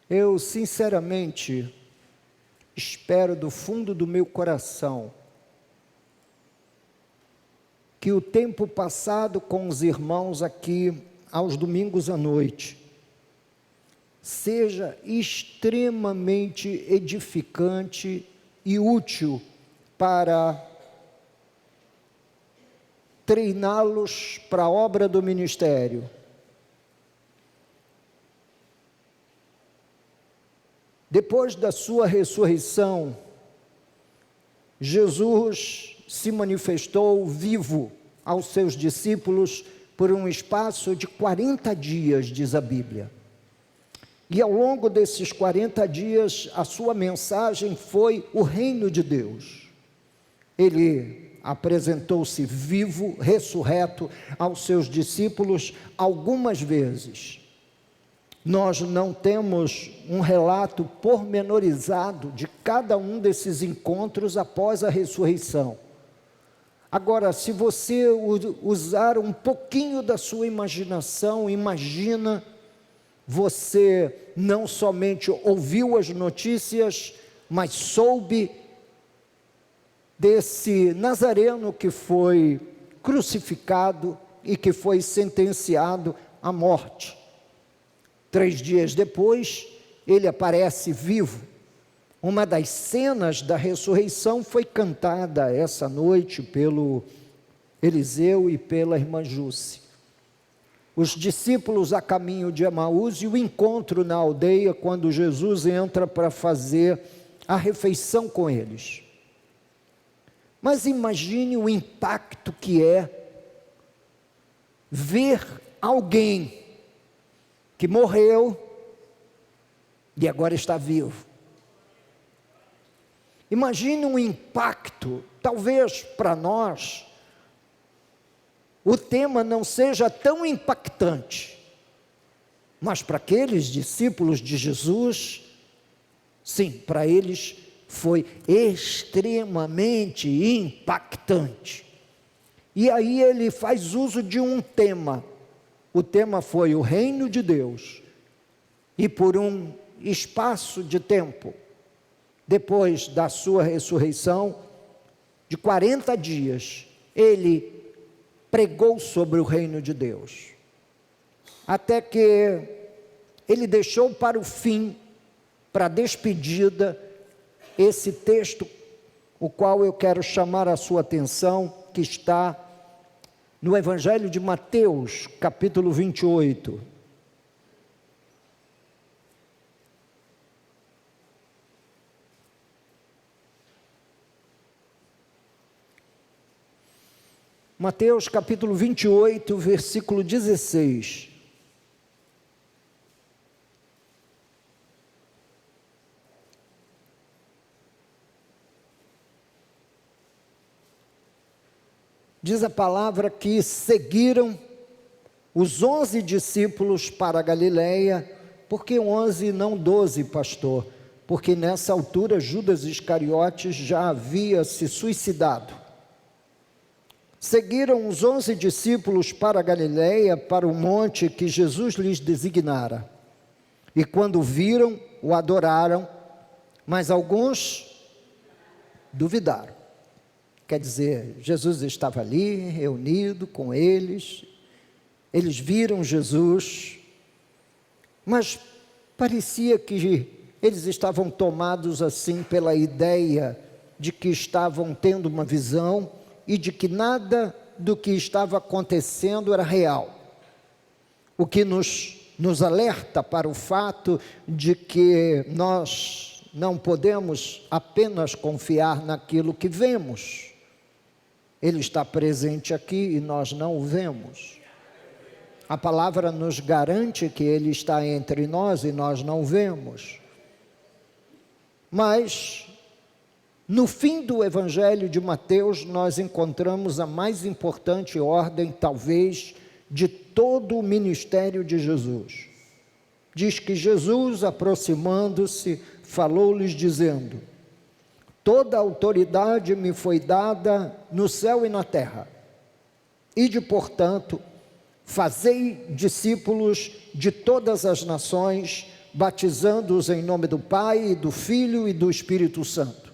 Eu, sinceramente, espero do fundo do meu coração que o tempo passado com os irmãos aqui, aos domingos à noite, seja extremamente edificante e útil para treiná-los para a obra do ministério. Depois da sua ressurreição, Jesus se manifestou vivo aos seus discípulos por um espaço de 40 dias, diz a Bíblia. E ao longo desses 40 dias, a sua mensagem foi o reino de Deus. Ele apresentou-se vivo, ressurreto aos seus discípulos algumas vezes. Nós não temos um relato pormenorizado de cada um desses encontros após a ressurreição. Agora, se você usar um pouquinho da sua imaginação, imagina, você não somente ouviu as notícias, mas soube desse Nazareno que foi crucificado e que foi sentenciado à morte. 3 dias depois, ele aparece vivo. Uma das cenas da ressurreição foi cantada essa noite pelo Eliseu e pela irmã Jússi. Os discípulos a caminho de Emaús e o encontro na aldeia quando Jesus entra para fazer a refeição com eles. Mas imagine o impacto que é ver alguém que morreu e agora está vivo. Imagine um impacto, talvez para nós, o tema não seja tão impactante, mas para aqueles discípulos de Jesus, sim, para eles foi extremamente impactante. E aí ele faz uso de um tema. O tema foi o reino de Deus. E por um espaço de tempo, depois da sua ressurreição, de 40 dias, ele pregou sobre o reino de Deus. Até que ele deixou para o fim, para a despedida, esse texto, o qual eu quero chamar a sua atenção, que está no Evangelho de Mateus, capítulo 28. Mateus capítulo 28, versículo 16. Diz a palavra que seguiram os 11 discípulos para a Galileia. Por que 11 e não 12, pastor? Porque nessa altura Judas Iscariotes já havia se suicidado. Seguiram os 11 discípulos para a Galileia, para o monte que Jesus lhes designara. E quando viram, o adoraram, mas alguns duvidaram. Quer dizer, Jesus estava ali, reunido com eles viram Jesus, mas parecia que eles estavam tomados assim pela ideia de que estavam tendo uma visão e de que nada do que estava acontecendo era real. O que nos alerta para o fato de que nós não podemos apenas confiar naquilo que vemos. Ele está presente aqui e nós não o vemos. A palavra nos garante que Ele está entre nós e nós não o vemos. Mas, no fim do Evangelho de Mateus, nós encontramos a mais importante ordem, talvez, de todo o ministério de Jesus. Diz que Jesus, aproximando-se, falou-lhes dizendo: toda a autoridade me foi dada no céu e na terra. Ide, portanto, fazei discípulos de todas as nações, batizando-os em nome do Pai, do Filho e do Espírito Santo,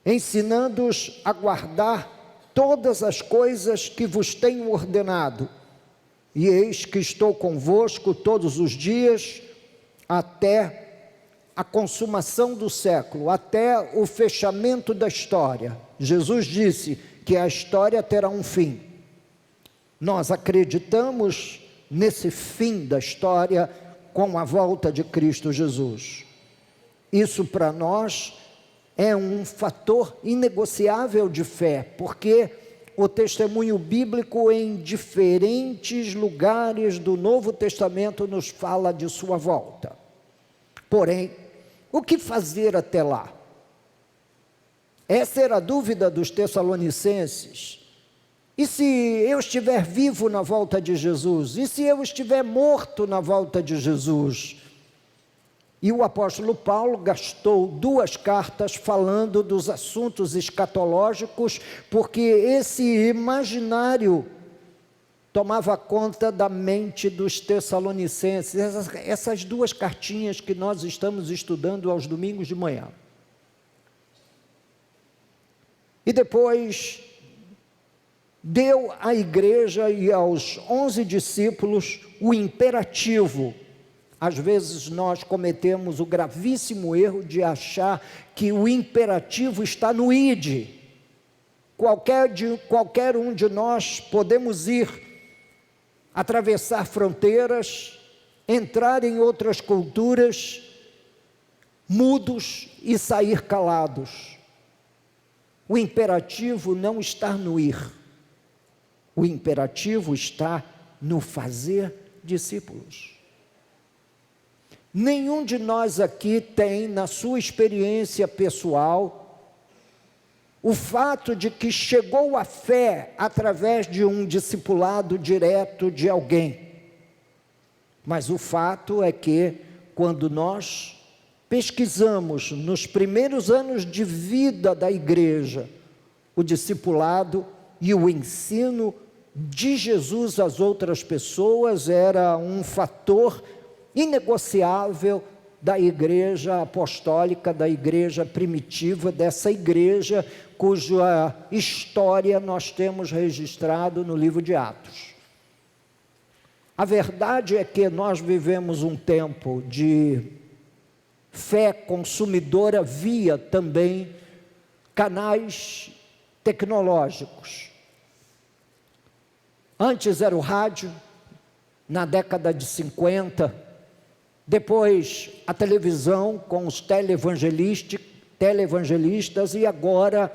ensinando-os a guardar todas as coisas que vos tenho ordenado, e eis que estou convosco todos os dias, até a consumação do século, até o fechamento da história. Jesus disse que a história terá um fim. Nós acreditamos nesse fim da história com a volta de Cristo Jesus. Isso para nós é um fator inegociável de fé, porque o testemunho bíblico em diferentes lugares do Novo Testamento nos fala de sua volta. Porém, o que fazer até lá? Essa era a dúvida dos Tessalonicenses. E se eu estiver vivo na volta de Jesus? E se eu estiver morto na volta de Jesus? E o apóstolo Paulo gastou 2 cartas falando dos assuntos escatológicos, porque esse imaginário tomava conta da mente dos Tessalonicenses. Essas 2 cartinhas que nós estamos estudando aos domingos de manhã. E depois deu à igreja e aos 11 discípulos o imperativo. Às vezes nós cometemos o gravíssimo erro de achar que o imperativo está no id. Qualquer um de nós podemos ir, atravessar fronteiras, entrar em outras culturas, mudos e sair calados. O imperativo não está no ir. O imperativo está no fazer discípulos. Nenhum de nós aqui tem, na sua experiência pessoal, o fato de que chegou à fé através de um discipulado direto de alguém. Mas o fato é que, quando nós pesquisamos nos primeiros anos de vida da igreja, o discipulado e o ensino de Jesus às outras pessoas era um fator inegociável da igreja apostólica, da igreja primitiva, dessa igreja cuja história nós temos registrado no livro de Atos. A verdade é que nós vivemos um tempo de fé consumidora via também canais tecnológicos. Antes era o rádio, na década de 50, depois a televisão com os televangelistas e agora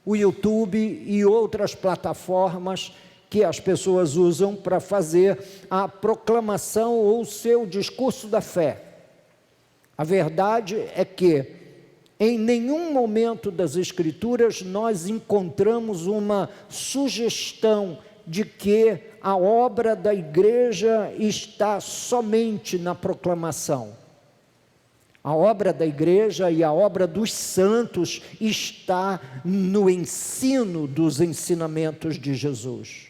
o YouTube e outras plataformas que as pessoas usam para fazer a proclamação ou o seu discurso da fé. A verdade é que em nenhum momento das Escrituras nós encontramos uma sugestão de que a obra da igreja está somente na proclamação. A obra da igreja e a obra dos santos está no ensino dos ensinamentos de Jesus.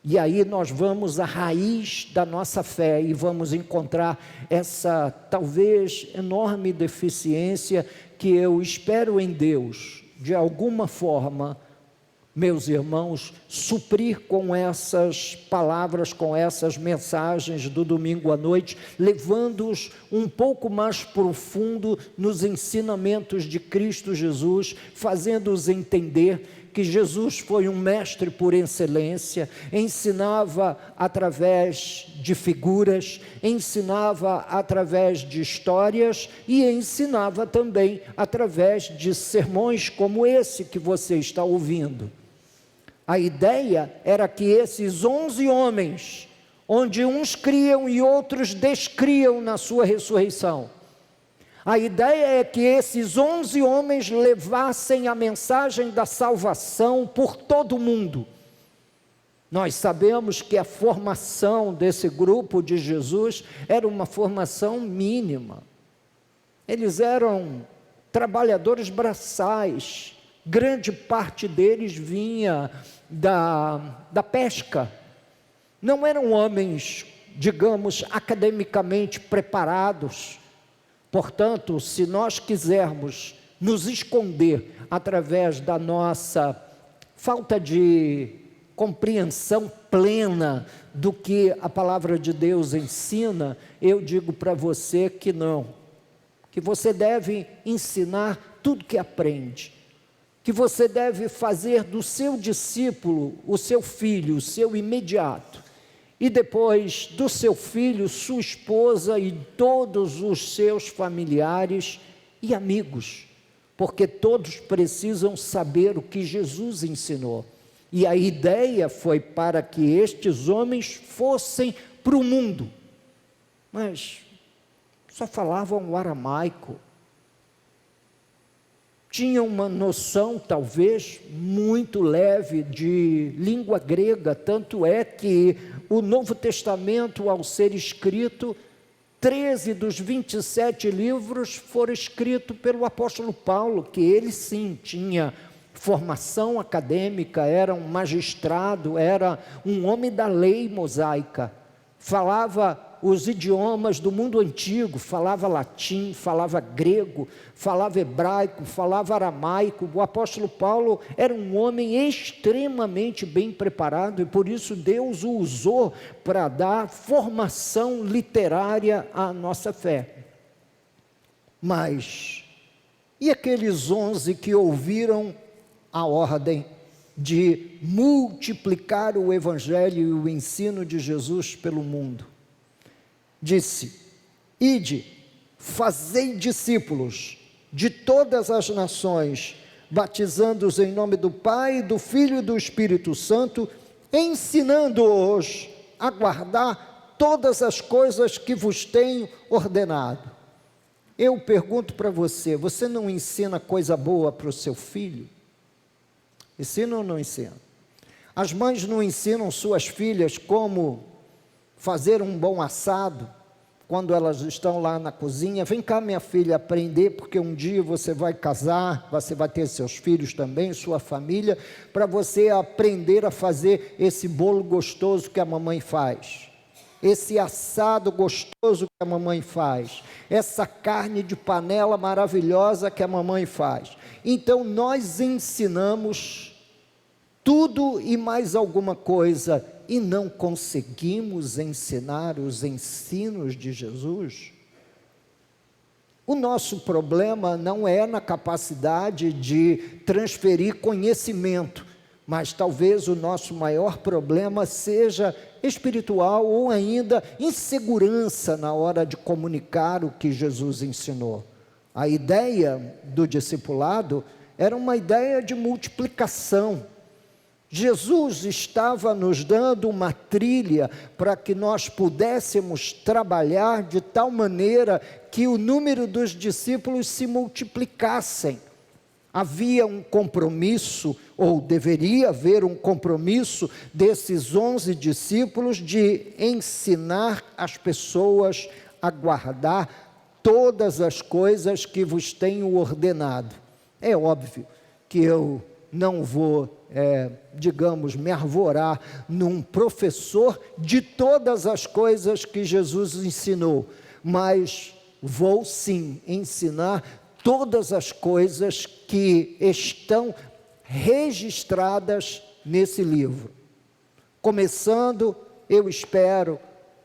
E aí nós vamos à raiz da nossa fé e vamos encontrar essa talvez enorme deficiência que eu espero em Deus, de alguma forma, meus irmãos, suprir com essas palavras, com essas mensagens do domingo à noite, levando-os um pouco mais profundo nos ensinamentos de Cristo Jesus, fazendo-os entender que Jesus foi um mestre por excelência, ensinava através de figuras, ensinava através de histórias e ensinava também através de sermões como esse que você está ouvindo. A ideia era que esses 11 homens, onde uns criam e outros descriam na sua ressurreição, a ideia é que esses 11 homens levassem a mensagem da salvação por todo o mundo. Nós sabemos que a formação desse grupo de Jesus era uma formação mínima. Eles eram trabalhadores braçais, grande parte deles vinha da pesca. Não eram homens digamos, academicamente preparados. Portanto, se nós quisermos nos esconder através da nossa falta de compreensão plena do que a palavra de Deus ensina, eu digo para você que não, que você deve ensinar tudo que aprende, que você deve fazer do seu discípulo o seu filho, o seu imediato, e depois do seu filho, sua esposa e todos os seus familiares e amigos, porque todos precisam saber o que Jesus ensinou. E a ideia foi para que estes homens fossem para o mundo, mas só falavam o aramaico, tinham uma noção talvez muito leve de língua grega, tanto é que o Novo Testamento, ao ser escrito, 13 dos 27 livros foram escritos pelo apóstolo Paulo, que ele sim tinha formação acadêmica, era um magistrado, era um homem da lei mosaica, falava os idiomas do mundo antigo, falava latim, falava grego, falava hebraico, falava aramaico. O apóstolo Paulo era um homem extremamente bem preparado e por isso Deus o usou para dar formação literária à nossa fé. Mas, e aqueles 11 que ouviram a ordem de multiplicar o evangelho e o ensino de Jesus pelo mundo? Disse: ide, fazei discípulos de todas as nações, batizando-os em nome do Pai, do Filho e do Espírito Santo, ensinando-os a guardar todas as coisas que vos tenho ordenado. Eu pergunto para você, você não ensina coisa boa para o seu filho? Ensina ou não ensina? As mães não ensinam suas filhas como fazer um bom assado, quando elas estão lá na cozinha? Vem cá, minha filha, aprender, porque um dia você vai casar, você vai ter seus filhos também, sua família, para você aprender a fazer esse bolo gostoso que a mamãe faz, esse assado gostoso que a mamãe faz, essa carne de panela maravilhosa que a mamãe faz. Então nós ensinamos tudo e mais alguma coisa, e não conseguimos ensinar os ensinos de Jesus? O nosso problema não é na capacidade de transferir conhecimento, mas talvez o nosso maior problema seja espiritual ou ainda insegurança na hora de comunicar o que Jesus ensinou. A ideia do discipulado era uma ideia de multiplicação. Jesus estava nos dando uma trilha para que nós pudéssemos trabalhar de tal maneira que o número dos discípulos se multiplicassem. Havia um compromisso, ou deveria haver um compromisso desses 11 discípulos de ensinar as pessoas a guardar todas as coisas que vos tenho ordenado. É óbvio que eu não vou, digamos, me arvorar num professor de todas as coisas que Jesus ensinou, mas vou sim ensinar todas as coisas que estão registradas nesse livro. Começando, eu espero,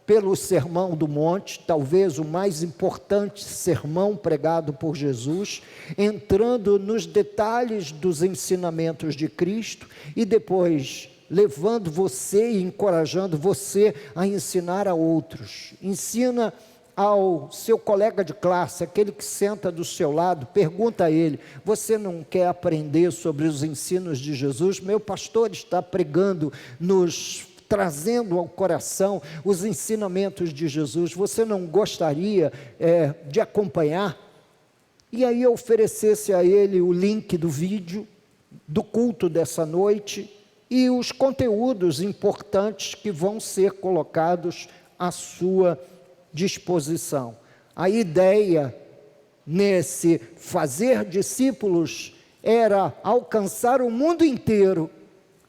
pelo Sermão do Monte, talvez o mais importante sermão pregado por Jesus, entrando nos detalhes dos ensinamentos de Cristo e depois levando você e encorajando você a ensinar a outros. Ensina ao seu colega de classe, aquele que senta do seu lado, pergunta a ele: você não quer aprender sobre os ensinos de Jesus? Meu pastor está pregando, trazendo ao coração os ensinamentos de Jesus, você não gostaria de acompanhar? E aí oferecesse a ele o link do vídeo, do culto dessa noite, e os conteúdos importantes que vão ser colocados à sua disposição. A ideia nesse fazer discípulos era alcançar o mundo inteiro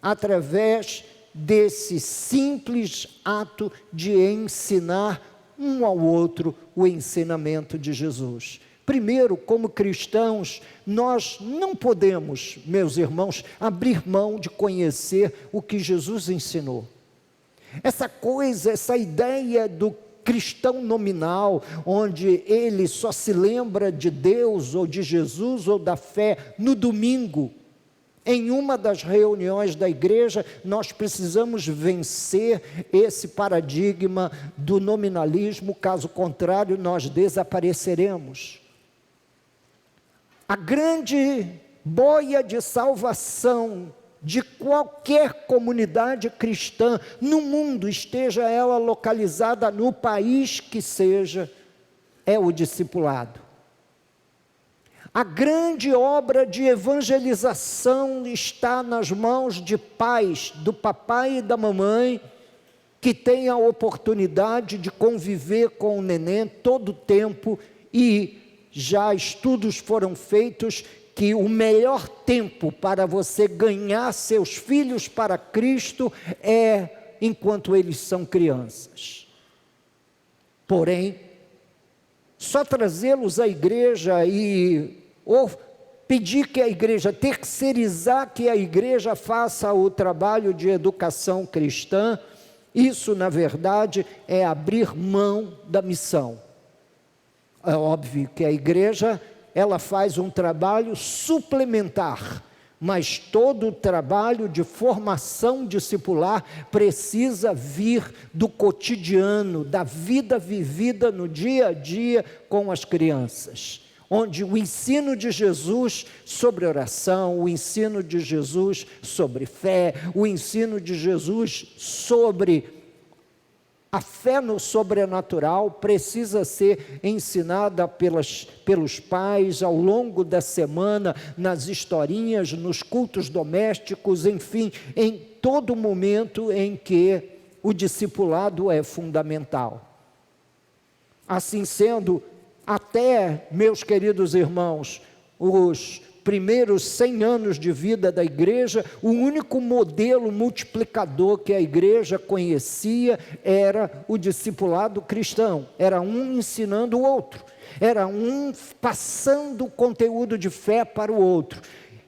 através desse simples ato de ensinar um ao outro o ensinamento de Jesus. Primeiro, como cristãos, nós não podemos, meus irmãos, abrir mão de conhecer o que Jesus ensinou. Essa ideia do cristão nominal, onde ele só se lembra de Deus ou de Jesus ou da fé no domingo, em uma das reuniões da igreja, nós precisamos vencer esse paradigma do nominalismo, caso contrário, nós desapareceremos. A grande boia de salvação de qualquer comunidade cristã no mundo, esteja ela localizada no país que seja, é o discipulado. A grande obra de evangelização está nas mãos de pais, do papai e da mamãe, que têm a oportunidade de conviver com o neném todo o tempo, e já estudos foram feitos que o melhor tempo para você ganhar seus filhos para Cristo é enquanto eles são crianças. Porém, só trazê-los à igreja ou pedir que a igreja, terceirizar que a igreja faça o trabalho de educação cristã, isso na verdade é abrir mão da missão. É óbvio que a igreja, ela faz um trabalho suplementar, mas todo o trabalho de formação discipular precisa vir do cotidiano, da vida vivida no dia a dia com as crianças, onde o ensino de Jesus sobre oração, o ensino de Jesus sobre fé, o ensino de Jesus sobre a fé no sobrenatural precisa ser ensinada pelos pais ao longo da semana, nas historinhas, nos cultos domésticos, enfim, em todo momento em que o discipulado é fundamental. Assim sendo, até, meus queridos irmãos, os primeiros 100 anos de vida da igreja, o único modelo multiplicador que a igreja conhecia era o discipulado cristão, era um ensinando o outro, era um passando o conteúdo de fé para o outro,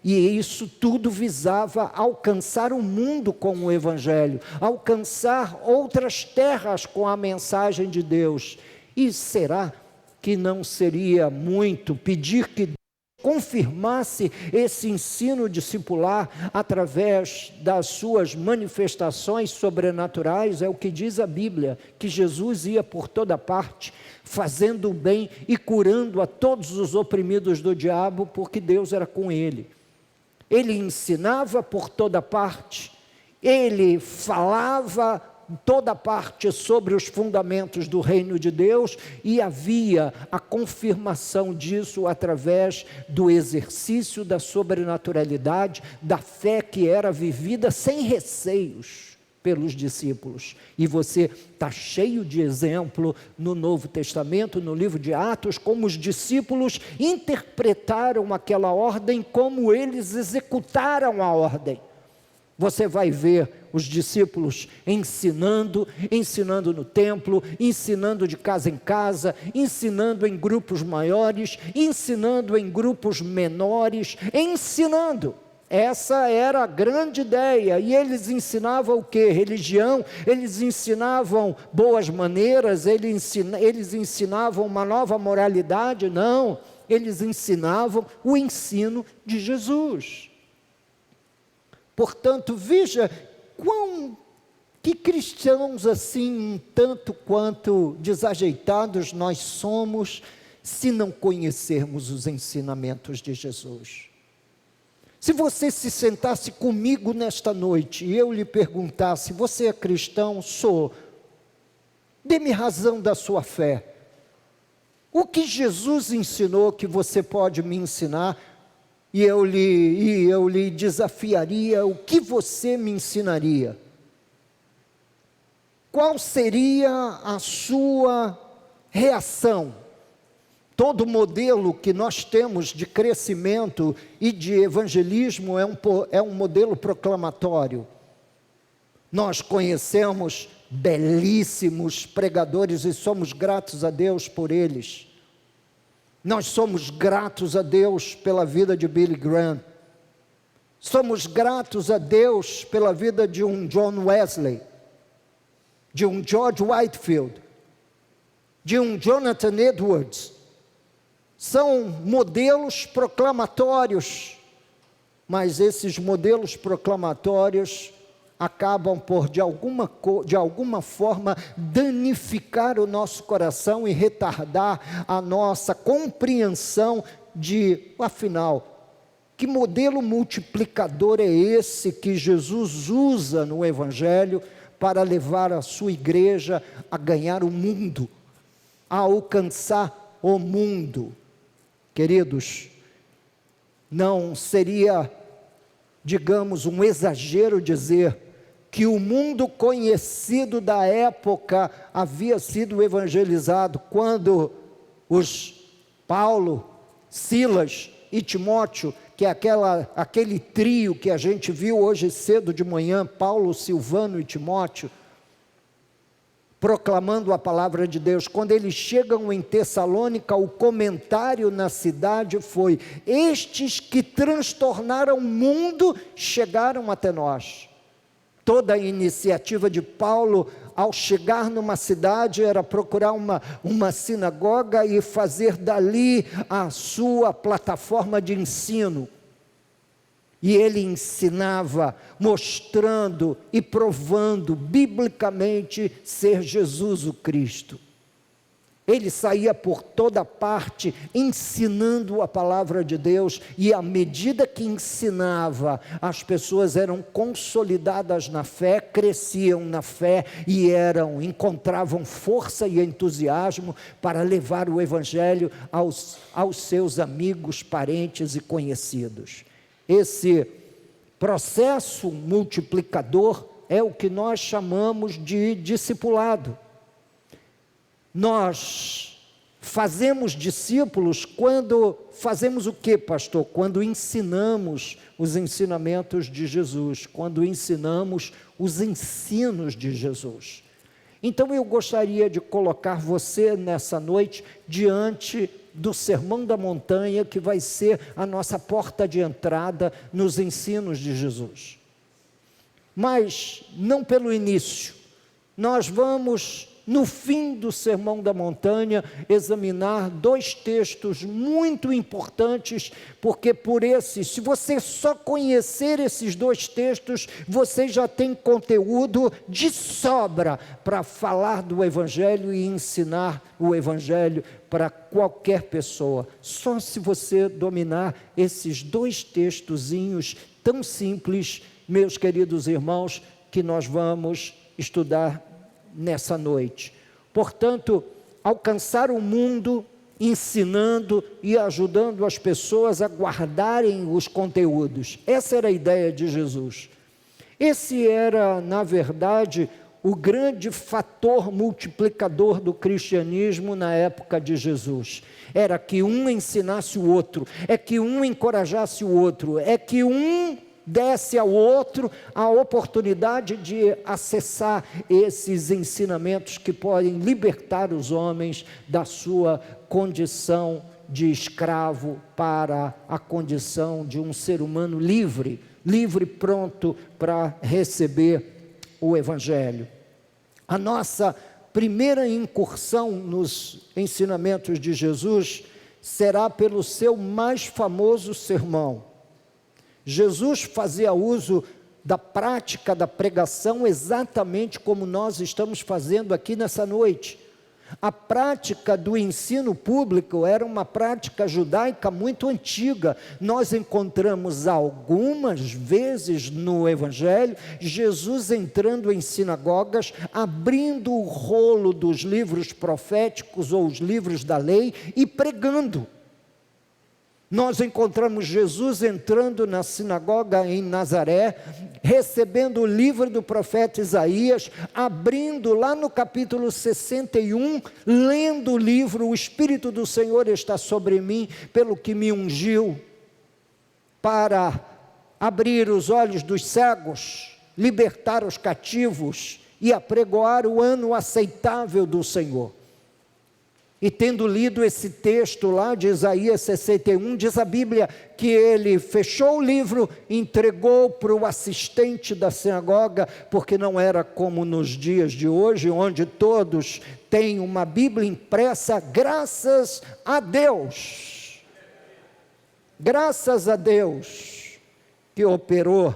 e isso tudo visava alcançar o mundo com o evangelho, alcançar outras terras com a mensagem de Deus. E será que não seria muito pedir que confirmasse esse ensino discipular através das suas manifestações sobrenaturais? É o que diz a Bíblia, que Jesus ia por toda parte, fazendo o bem e curando a todos os oprimidos do diabo, porque Deus era com ele. Ele ensinava por toda parte, ele falava toda parte sobre os fundamentos do reino de Deus, e havia a confirmação disso através do exercício da sobrenaturalidade, da fé que era vivida sem receios pelos discípulos. E você está cheio de exemplo no Novo Testamento, no livro de Atos, como os discípulos interpretaram aquela ordem, como eles executaram a ordem. Você vai ver os discípulos ensinando no templo, ensinando de casa em casa, ensinando em grupos maiores, ensinando em grupos menores, ensinando. Essa era a grande ideia. E eles ensinavam o quê? Religião, eles ensinavam boas maneiras, eles ensinavam uma nova moralidade? Não, eles ensinavam o ensino de Jesus. Portanto, veja que cristãos assim, um tanto quanto desajeitados nós somos, se não conhecermos os ensinamentos de Jesus. Se você se sentasse comigo nesta noite e eu lhe perguntasse: você é cristão? Sou. Dê-me razão da sua fé. O que Jesus ensinou que você pode me ensinar? E eu lhe desafiaria: o que você me ensinaria? Qual seria a sua reação? Todo modelo que nós temos de crescimento e de evangelismo é um modelo proclamatório. Nós conhecemos belíssimos pregadores e somos gratos a Deus por eles. Nós somos gratos a Deus pela vida de Billy Graham. Somos gratos a Deus pela vida de um John Wesley, de um George Whitefield, de um Jonathan Edwards. São modelos proclamatórios, mas esses modelos proclamatórios acabam por, de alguma forma, danificar o nosso coração e retardar a nossa compreensão de, afinal, que modelo multiplicador é esse que Jesus usa no Evangelho para levar a sua igreja a ganhar o mundo, a alcançar o mundo? Queridos, não seria, digamos, um exagero dizer que o mundo conhecido da época havia sido evangelizado quando os Paulo, Silas e Timóteo, que é aquele trio que a gente viu hoje cedo de manhã, Paulo, Silvano e Timóteo, proclamando a palavra de Deus. Quando eles chegam em Tessalônica, o comentário na cidade foi: estes que transtornaram o mundo chegaram até nós. Toda a iniciativa de Paulo, ao chegar numa cidade, era procurar uma sinagoga e fazer dali a sua plataforma de ensino. E ele ensinava, mostrando e provando biblicamente ser Jesus o Cristo. Ele saía por toda parte ensinando a palavra de Deus, e à medida que ensinava, as pessoas eram consolidadas na fé, cresciam na fé e encontravam força e entusiasmo para levar o Evangelho aos seus amigos, parentes e conhecidos. Esse processo multiplicador é o que nós chamamos de discipulado. Nós fazemos discípulos quando fazemos o quê, pastor? Quando ensinamos os ensinamentos de Jesus, quando ensinamos os ensinos de Jesus. Então eu gostaria de colocar você nessa noite diante do Sermão da Montanha, que vai ser a nossa porta de entrada nos ensinos de Jesus. Mas não pelo início, nós vamos, no fim do Sermão da Montanha, examinar dois textos muito importantes, porque se você só conhecer esses dois textos, você já tem conteúdo de sobra para falar do Evangelho e ensinar o Evangelho para qualquer pessoa. Só se você dominar esses dois textozinhos tão simples, meus queridos irmãos, que nós vamos estudar nessa noite. Portanto, alcançar o mundo ensinando e ajudando as pessoas a guardarem os conteúdos. Essa era a ideia de Jesus. Esse era, na verdade, o grande fator multiplicador do cristianismo na época de Jesus. Era que um ensinasse o outro, é que um encorajasse o outro, é que um desse ao outro a oportunidade de acessar esses ensinamentos que podem libertar os homens da sua condição de escravo para a condição de um ser humano livre, pronto para receber o Evangelho. A nossa primeira incursão nos ensinamentos de Jesus será pelo seu mais famoso sermão. Jesus fazia uso da prática da pregação exatamente como nós estamos fazendo aqui nessa noite. A prática do ensino público era uma prática judaica muito antiga. Nós encontramos algumas vezes no Evangelho, Jesus entrando em sinagogas, abrindo o rolo dos livros proféticos ou os livros da lei e pregando. Nós encontramos Jesus entrando na sinagoga em Nazaré, recebendo o livro do profeta Isaías, abrindo lá no capítulo 61, lendo o livro: o Espírito do Senhor está sobre mim, pelo que me ungiu para abrir os olhos dos cegos, libertar os cativos e apregoar o ano aceitável do Senhor. E tendo lido esse texto lá de Isaías 61, diz a Bíblia que ele fechou o livro, entregou para o assistente da sinagoga, porque não era como nos dias de hoje, onde todos têm uma Bíblia impressa, graças a Deus. Graças a Deus que operou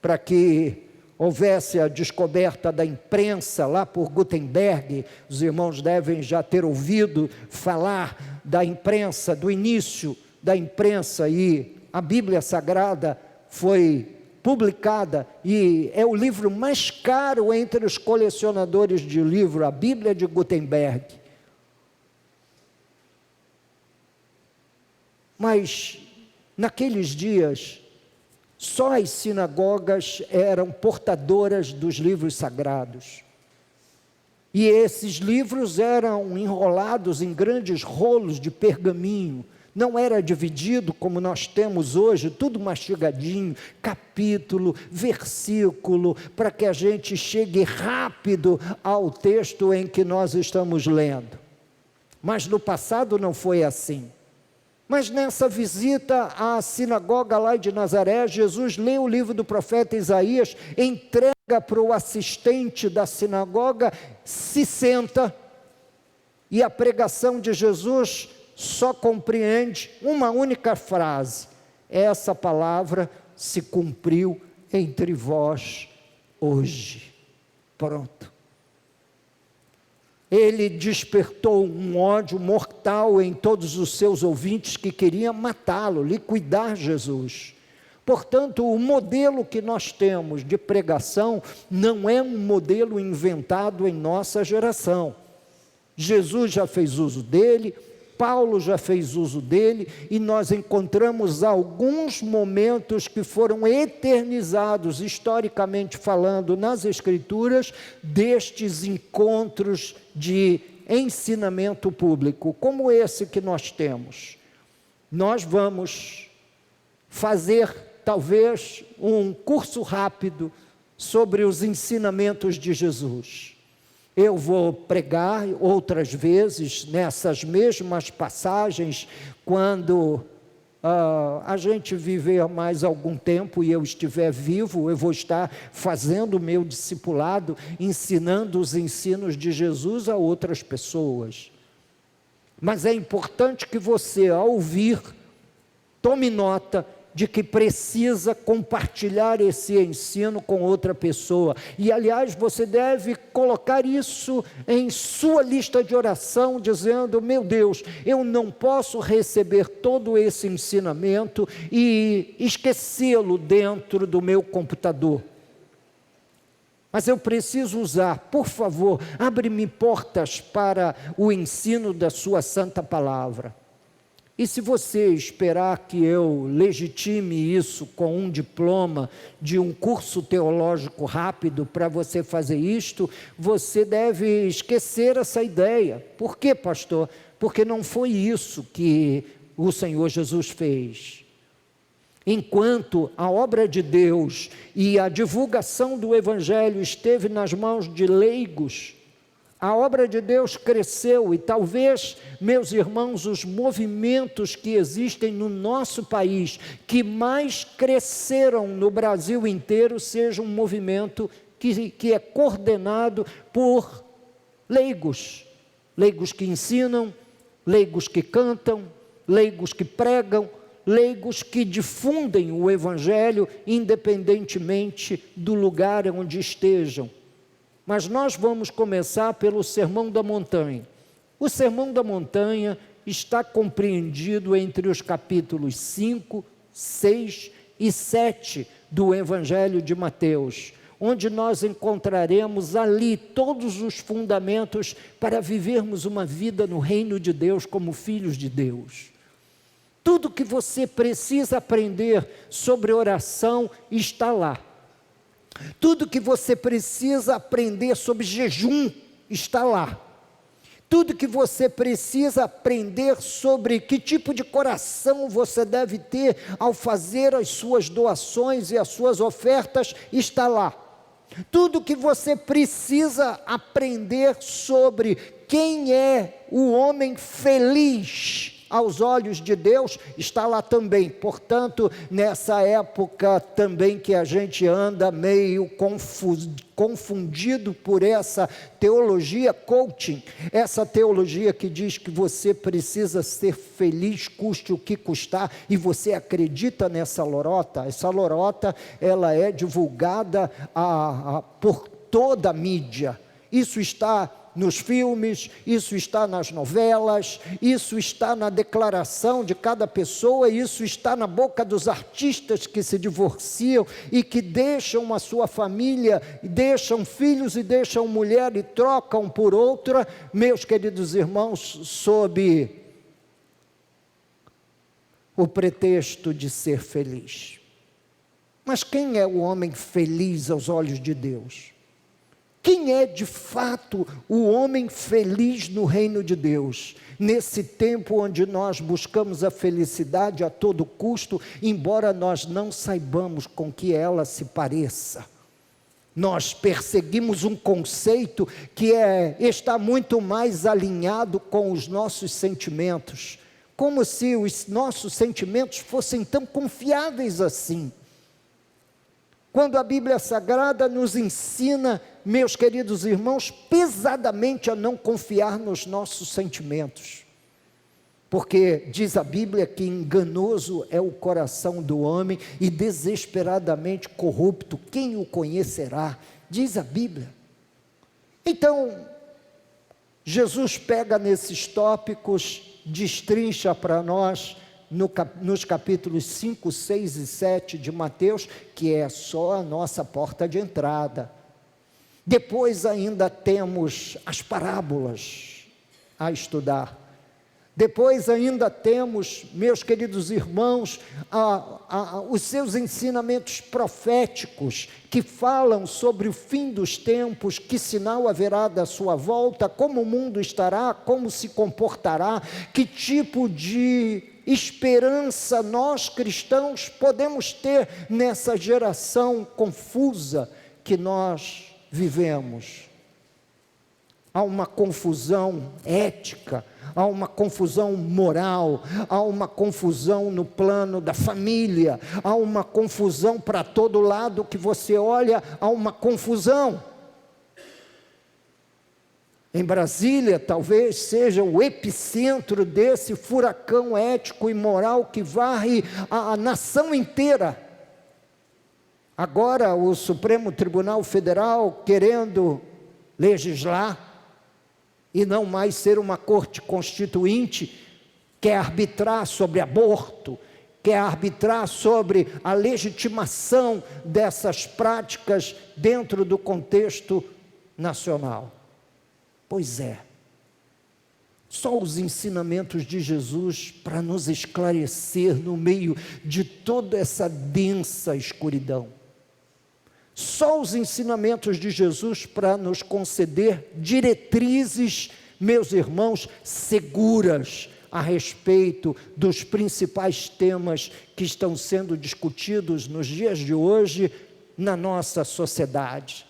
para que houvesse a descoberta da imprensa lá por Gutenberg. Os irmãos devem já ter ouvido falar da imprensa, do início da imprensa, e a Bíblia Sagrada foi publicada, e é o livro mais caro entre os colecionadores de livro, a Bíblia de Gutenberg. Mas, naqueles dias, só as sinagogas eram portadoras dos livros sagrados. E esses livros eram enrolados em grandes rolos de pergaminho. Não era dividido como nós temos hoje, tudo mastigadinho, capítulo, versículo, para que a gente chegue rápido ao texto em que nós estamos lendo. Mas no passado não foi assim. Mas nessa visita à sinagoga lá de Nazaré, Jesus lê o livro do profeta Isaías, entrega para o assistente da sinagoga, se senta, e a pregação de Jesus só compreende uma única frase: essa palavra se cumpriu entre vós hoje. Pronto. Ele despertou um ódio mortal em todos os seus ouvintes que queriam matá-lo, liquidar Jesus. Portanto, o modelo que nós temos de pregação não é um modelo inventado em nossa geração. Jesus já fez uso dele, Paulo já fez uso dele, e nós encontramos alguns momentos que foram eternizados, historicamente falando, nas Escrituras, destes encontros de ensinamento público, como esse que nós temos. Nós vamos fazer, talvez, um curso rápido sobre os ensinamentos de Jesus. Eu vou pregar outras vezes nessas mesmas passagens, quando a gente viver mais algum tempo e eu estiver vivo, eu vou estar fazendo o meu discipulado, ensinando os ensinos de Jesus a outras pessoas. Mas é importante que você, ao ouvir, tome nota de que precisa compartilhar esse ensino com outra pessoa. E, aliás, você deve colocar isso em sua lista de oração, dizendo: meu Deus, eu não posso receber todo esse ensinamento e esquecê-lo dentro do meu computador. Mas eu preciso usar, por favor, abre-me portas para o ensino da sua santa palavra. E se você esperar que eu legitime isso com um diploma de um curso teológico rápido para você fazer isto, você deve esquecer essa ideia. Por quê, pastor? Porque não foi isso que o Senhor Jesus fez. Enquanto a obra de Deus e a divulgação do Evangelho esteve nas mãos de leigos, a obra de Deus cresceu. E talvez, meus irmãos, os movimentos que existem no nosso país, que mais cresceram no Brasil inteiro, seja um movimento que é coordenado por leigos. Leigos que ensinam, leigos que cantam, leigos que pregam, leigos que difundem o Evangelho, independentemente do lugar onde estejam. Mas nós vamos começar pelo Sermão da Montanha. O Sermão da Montanha está compreendido entre os capítulos 5, 6 e 7 do Evangelho de Mateus, onde nós encontraremos ali todos os fundamentos para vivermos uma vida no reino de Deus como filhos de Deus. Tudo que você precisa aprender sobre oração está lá. Tudo que você precisa aprender sobre jejum está lá. tudo que você precisa aprender sobre que tipo de coração você deve ter ao fazer as suas doações e as suas ofertas está lá. Tudo que você precisa aprender sobre quem é o homem feliz aos olhos de Deus está lá também. Portanto, nessa época também que a gente anda meio confundido por essa teologia coaching, essa teologia que diz que você precisa ser feliz, custe o que custar, e você acredita nessa lorota. Essa lorota, ela é divulgada por toda a mídia. Isso está nos filmes, isso está nas novelas, isso está na declaração de cada pessoa, isso está na boca dos artistas que se divorciam e que deixam a sua família, deixam filhos e deixam mulher e trocam por outra, meus queridos irmãos, sob o pretexto de ser feliz. Mas quem é o homem feliz aos olhos de Deus? Quem é de fato o homem feliz no reino de Deus? Nesse tempo onde nós buscamos a felicidade a todo custo, embora nós não saibamos com que ela se pareça. Nós perseguimos um conceito que está muito mais alinhado com os nossos sentimentos, como se os nossos sentimentos fossem tão confiáveis assim. Quando a Bíblia Sagrada nos ensina, meus queridos irmãos, pesadamente a não confiar nos nossos sentimentos. Porque diz a Bíblia que enganoso é o coração do homem e desesperadamente corrupto, quem o conhecerá? Diz a Bíblia. Então, Jesus pega nesses tópicos, destrincha para nós, nos capítulos 5, 6 e 7 de Mateus, que é só a nossa porta de entrada. Depois ainda temos as parábolas a estudar. Depois ainda temos, meus queridos irmãos, os seus ensinamentos proféticos, que falam sobre o fim dos tempos, que sinal haverá da sua volta, como o mundo estará, como se comportará, que tipo de esperança nós cristãos podemos ter nessa geração confusa que nós vivemos. Há uma confusão ética, há uma confusão moral, há uma confusão no plano da família, há uma confusão para todo lado que você olha, há uma confusão. Em Brasília, talvez seja o epicentro desse furacão ético e moral que varre a nação inteira. Agora, o Supremo Tribunal Federal querendo legislar e não mais ser uma corte constituinte, quer arbitrar sobre aborto, quer arbitrar sobre a legitimação dessas práticas dentro do contexto nacional. Pois é, só os ensinamentos de Jesus para nos esclarecer no meio de toda essa densa escuridão. Só os ensinamentos de Jesus para nos conceder diretrizes, meus irmãos, seguras a respeito dos principais temas que estão sendo discutidos nos dias de hoje na nossa sociedade.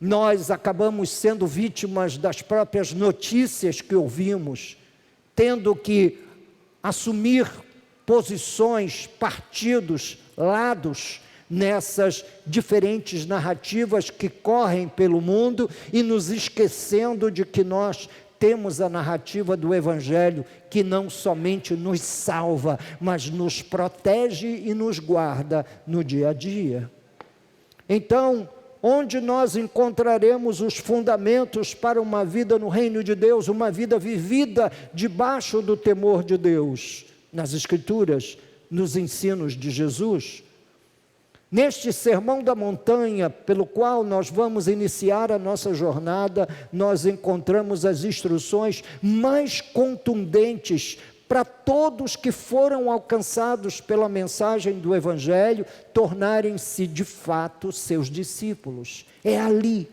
Nós acabamos sendo vítimas das próprias notícias que ouvimos, tendo que assumir posições, partidos, lados, nessas diferentes narrativas que correm pelo mundo e nos esquecendo de que nós temos a narrativa do Evangelho que não somente nos salva, mas nos protege e nos guarda no dia a dia. Então, onde nós encontraremos os fundamentos para uma vida no reino de Deus, uma vida vivida debaixo do temor de Deus? Nas Escrituras, nos ensinos de Jesus. Neste Sermão da Montanha, pelo qual nós vamos iniciar a nossa jornada, nós encontramos as instruções mais contundentes para todos que foram alcançados pela mensagem do Evangelho, tornarem-se de fato seus discípulos. É ali.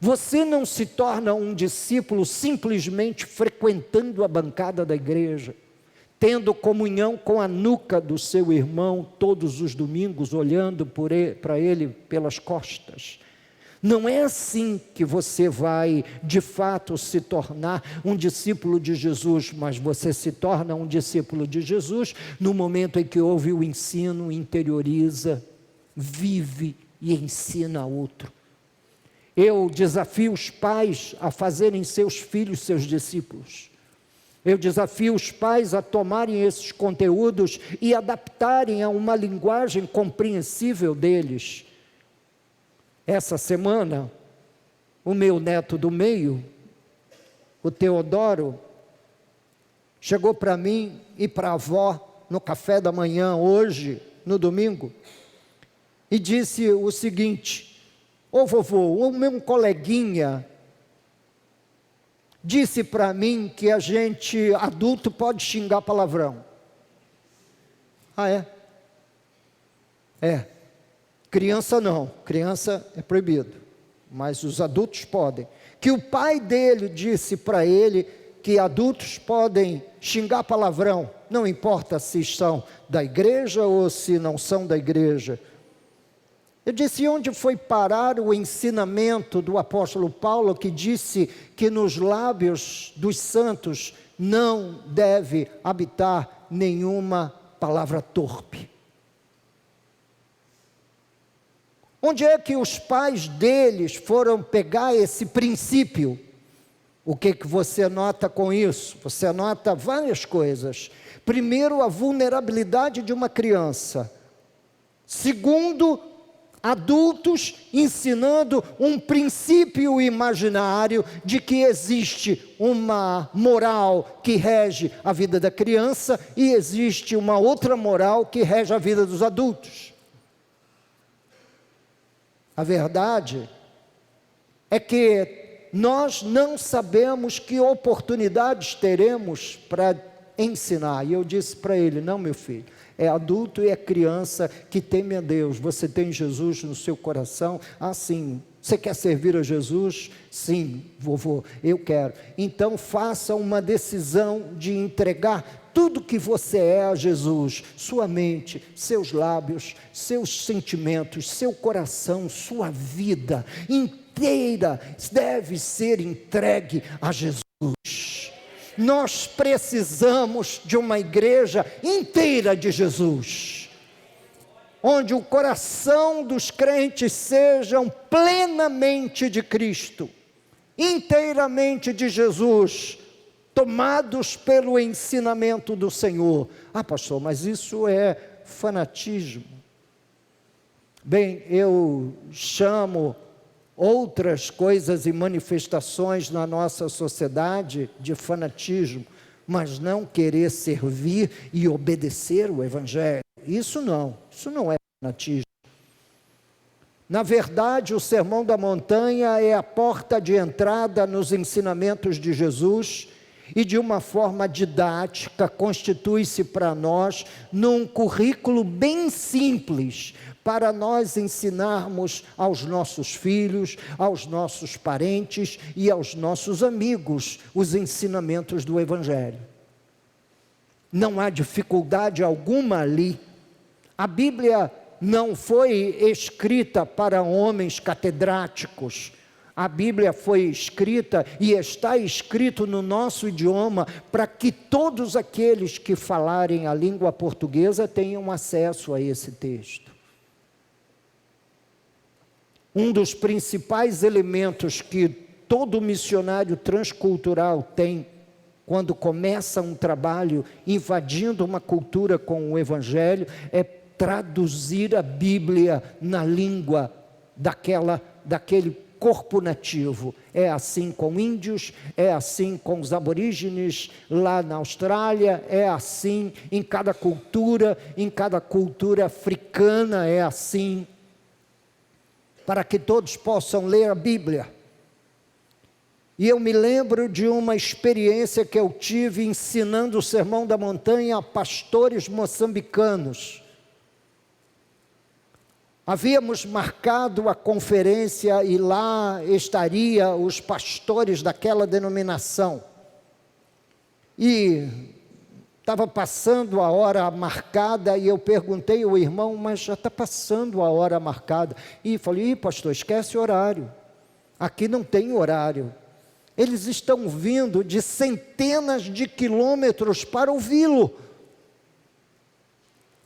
Você não se torna um discípulo simplesmente frequentando a bancada da igreja, tendo comunhão com a nuca do seu irmão todos os domingos, olhando para ele pelas costas. Não é assim que você vai, de fato, se tornar um discípulo de Jesus, mas você se torna um discípulo de Jesus no momento em que ouve o ensino, interioriza, vive e ensina a outro. Eu desafio os pais a fazerem seus filhos seus discípulos. Eu desafio os pais a tomarem esses conteúdos e adaptarem a uma linguagem compreensível deles. Essa semana, o meu neto do meio, o Teodoro, chegou para mim e para a avó no café da manhã hoje, no domingo, e disse o seguinte: ô vovô, o meu coleguinha disse para mim que a gente, adulto, pode xingar palavrão. Ah, é? É. Criança não, criança é proibido, mas os adultos podem. Que o pai dele disse para ele que adultos podem xingar palavrão, não importa se são da igreja ou se não são da igreja. Eu disse: onde foi parar o ensinamento do apóstolo Paulo, que disse que nos lábios dos santos não deve habitar nenhuma palavra torpe? Onde é que os pais deles foram pegar esse princípio? O que você nota com isso? Você nota várias coisas. Primeiro, a vulnerabilidade de uma criança. Segundo, adultos ensinando um princípio imaginário de que existe uma moral que rege a vida da criança e existe uma outra moral que rege a vida dos adultos. A verdade é que nós não sabemos que oportunidades teremos para ensinar. E eu disse para ele: não, meu filho, é adulto e é criança que teme a Deus. Você tem Jesus no seu coração? Ah, sim. Você quer servir a Jesus? Sim, vovô, eu quero. Então faça uma decisão de entregar tudo que você é a Jesus, sua mente, seus lábios, seus sentimentos, seu coração, sua vida inteira deve ser entregue a Jesus. Nós precisamos de uma igreja inteira de Jesus, onde o coração dos crentes sejam plenamente de Cristo, inteiramente de Jesus, tomados pelo ensinamento do Senhor. Ah, pastor, mas isso é fanatismo. Bem, eu chamo outras coisas e manifestações na nossa sociedade de fanatismo, mas não querer servir e obedecer o Evangelho. Isso não é fanatismo. Na verdade, o Sermão da Montanha é a porta de entrada nos ensinamentos de Jesus, e de uma forma didática constitui-se para nós num currículo bem simples, para nós ensinarmos aos nossos filhos, aos nossos parentes e aos nossos amigos os ensinamentos do Evangelho. Não há dificuldade alguma ali. A Bíblia não foi escrita para homens catedráticos. A Bíblia foi escrita e está escrito no nosso idioma para que todos aqueles que falarem a língua portuguesa tenham acesso a esse texto. Um dos principais elementos que todo missionário transcultural tem quando começa um trabalho invadindo uma cultura com o Evangelho é traduzir a Bíblia na língua daquele corpo nativo. É assim com índios, é assim com os aborígenes lá na Austrália, é assim em cada cultura africana é assim, para que todos possam ler a Bíblia. E eu me lembro de uma experiência que eu tive ensinando o Sermão da Montanha a pastores moçambicanos. Havíamos marcado a conferência e lá estaria os pastores daquela denominação. E estava passando a hora marcada e eu perguntei ao irmão, mas já está passando a hora marcada. E falei, pastor, esquece o horário. Aqui não tem horário. Eles estão vindo de centenas de quilômetros para ouvi-lo.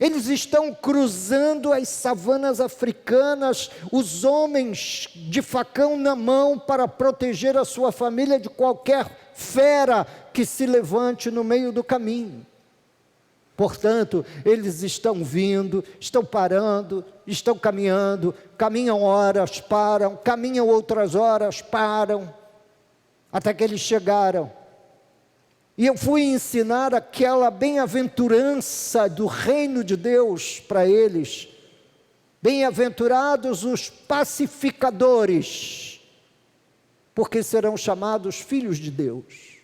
Eles estão cruzando as savanas africanas, os homens de facão na mão para proteger a sua família de qualquer fera que se levante no meio do caminho. Portanto, eles estão vindo, estão parando, estão caminhando, caminham horas, param, caminham outras horas, param, até que eles chegaram. E eu fui ensinar aquela bem-aventurança do reino de Deus para eles. Bem-aventurados os pacificadores, porque serão chamados filhos de Deus.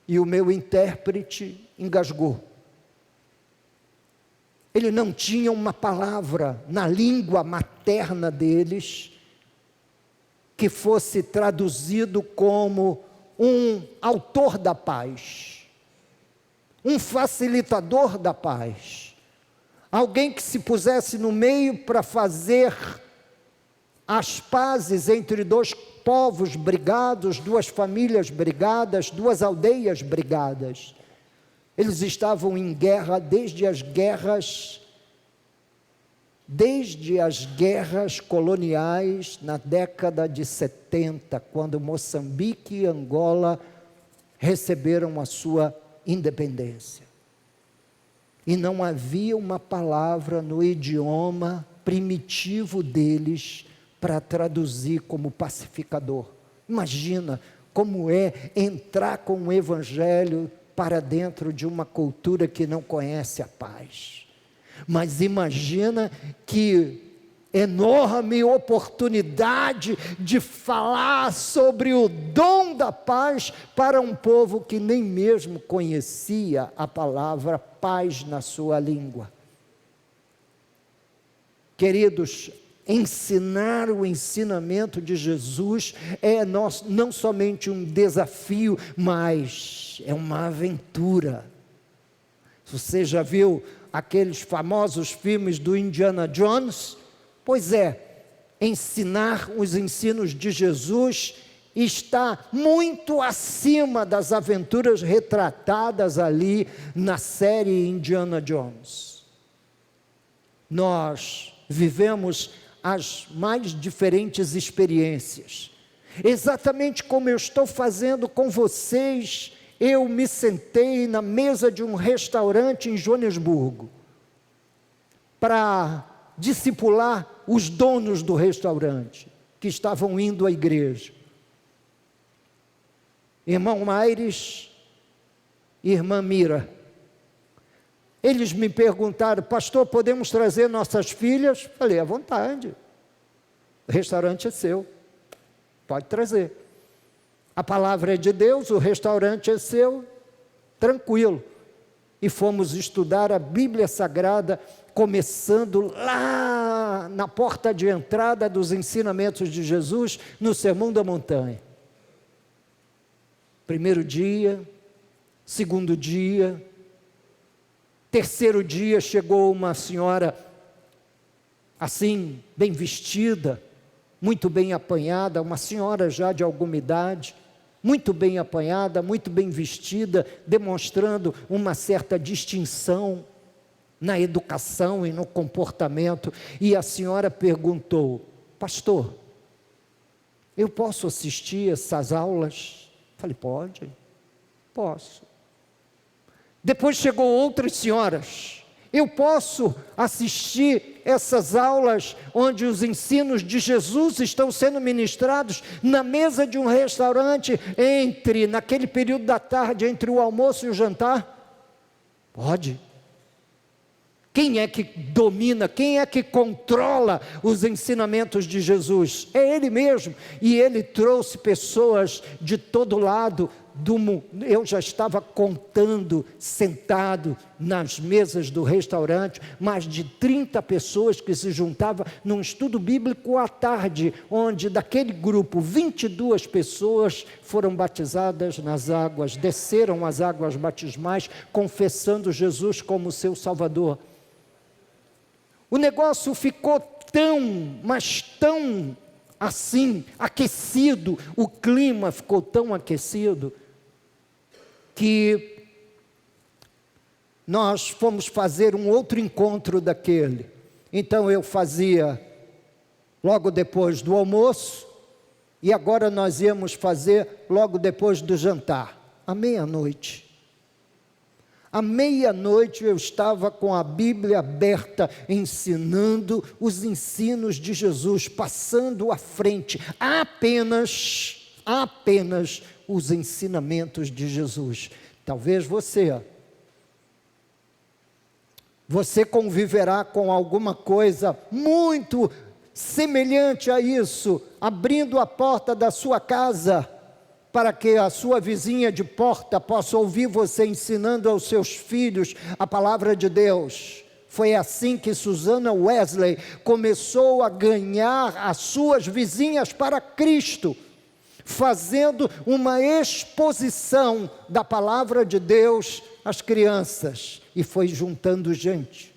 E o meu intérprete engasgou. Ele não tinha uma palavra na língua materna deles que fosse traduzido como um autor da paz, um facilitador da paz, alguém que se pusesse no meio para fazer as pazes entre dois povos brigados, duas famílias brigadas, duas aldeias brigadas. Eles estavam em guerra desde as guerras coloniais na década de 70, quando Moçambique e Angola receberam a sua independência. E não havia uma palavra no idioma primitivo deles para traduzir como pacificador. Imagina como é entrar com o evangelho para dentro de uma cultura que não conhece a paz. Mas imagina que enorme oportunidade de falar sobre o dom da paz para um povo que nem mesmo conhecia a palavra paz na sua língua. Queridos, ensinar o ensinamento de Jesus é não somente um desafio, mas é uma aventura. Você já viu aqueles famosos filmes do Indiana Jones? Pois é, ensinar os ensinos de Jesus está muito acima das aventuras retratadas ali na série Indiana Jones. Nós vivemos as mais diferentes experiências. Exatamente como eu estou fazendo com vocês. Eu me sentei na mesa de um restaurante em Joanesburgo para discipular os donos do restaurante que estavam indo à igreja. Irmão Aires e irmã Mira. Eles me perguntaram, pastor, podemos trazer nossas filhas? Falei, à vontade. O restaurante é seu, pode trazer. A palavra é de Deus, o restaurante é seu, tranquilo. E fomos estudar a Bíblia Sagrada, começando lá na porta de entrada dos ensinamentos de Jesus, no Sermão da Montanha. Primeiro dia, segundo dia, terceiro dia chegou uma senhora, assim, bem vestida, muito bem apanhada, uma senhora já de alguma idade, muito bem apanhada, muito bem vestida, demonstrando uma certa distinção na educação e no comportamento. E a senhora perguntou, pastor, eu posso assistir essas aulas? Falei, pode, posso. Depois chegou outras senhoras, eu posso assistir essas aulas onde os ensinos de Jesus estão sendo ministrados na mesa de um restaurante naquele período da tarde, entre o almoço e o jantar? Pode. Quem é que domina, quem é que controla os ensinamentos de Jesus? É Ele mesmo, e Ele trouxe pessoas de todo lado, eu já estava contando, sentado nas mesas do restaurante, mais de 30 pessoas que se juntavam num estudo bíblico à tarde, onde daquele grupo, 22 pessoas foram batizadas nas águas, desceram as águas batismais, confessando Jesus como seu Salvador. O negócio ficou tão, mas tão assim, aquecido, o clima ficou tão aquecido, que nós fomos fazer um outro encontro daquele. Então eu fazia logo depois do almoço, e agora nós íamos fazer logo depois do jantar, à meia-noite. À meia-noite eu estava com a Bíblia aberta, ensinando os ensinos de Jesus, passando à frente, apenas os ensinamentos de Jesus. Talvez você conviverá com alguma coisa muito semelhante a isso, abrindo a porta da sua casa, para que a sua vizinha de porta possa ouvir você ensinando aos seus filhos a palavra de Deus. Foi assim que Susana Wesley começou a ganhar as suas vizinhas para Cristo, fazendo uma exposição da palavra de Deus às crianças, e foi juntando gente.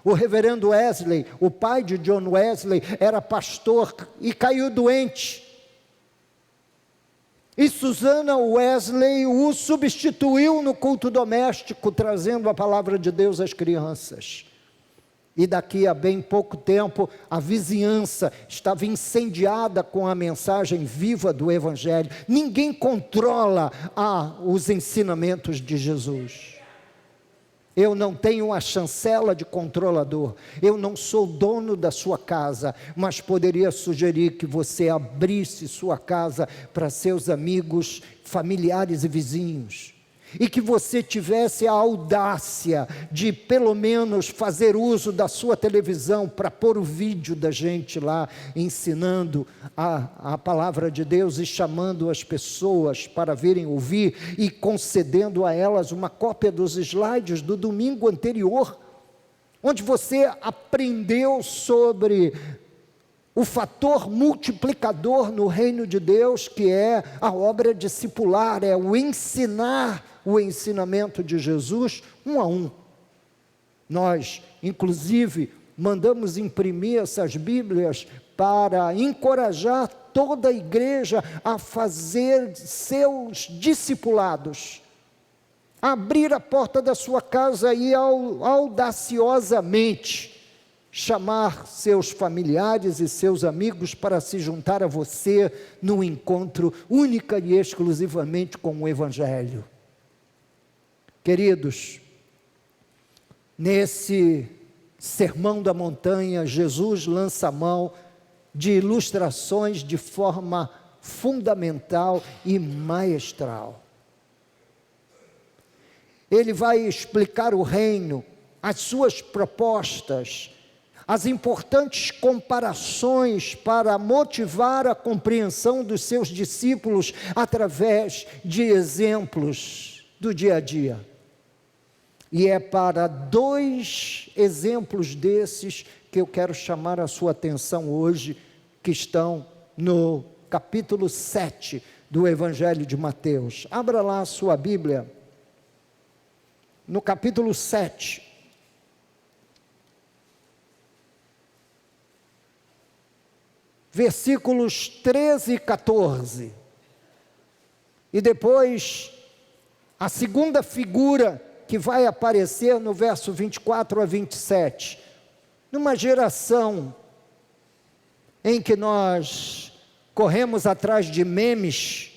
O reverendo Wesley, o pai de John Wesley, era pastor e caiu doente. E Susana Wesley o substituiu no culto doméstico, trazendo a palavra de Deus às crianças. E daqui a bem pouco tempo, a vizinhança estava incendiada com a mensagem viva do Evangelho. Ninguém controla os ensinamentos de Jesus. Eu não tenho a chancela de controlador, eu não sou dono da sua casa, mas poderia sugerir que você abrisse sua casa para seus amigos, familiares e vizinhos, e que você tivesse a audácia de pelo menos fazer uso da sua televisão para pôr o vídeo da gente lá, ensinando a palavra de Deus e chamando as pessoas para virem ouvir e concedendo a elas uma cópia dos slides do domingo anterior, onde você aprendeu sobre o fator multiplicador no reino de Deus, que é a obra discipular, é o ensinar o ensinamento de Jesus um a um. Nós, inclusive, mandamos imprimir essas Bíblias para encorajar toda a igreja a fazer seus discipulados, a abrir a porta da sua casa e audaciosamente chamar seus familiares e seus amigos para se juntar a você num encontro única e exclusivamente com o Evangelho. Queridos, nesse Sermão da Montanha, Jesus lança mão de ilustrações de forma fundamental e maestral. Ele vai explicar o reino, as suas propostas, as importantes comparações para motivar a compreensão dos seus discípulos através de exemplos do dia a dia. E é para 2 exemplos desses que eu quero chamar a sua atenção hoje, que estão no capítulo 7 do Evangelho de Mateus. Abra lá a sua Bíblia, no capítulo 7. Versículos 13 e 14. E depois, a segunda figura que vai aparecer no verso 24 a 27, numa geração em que nós corremos atrás de memes,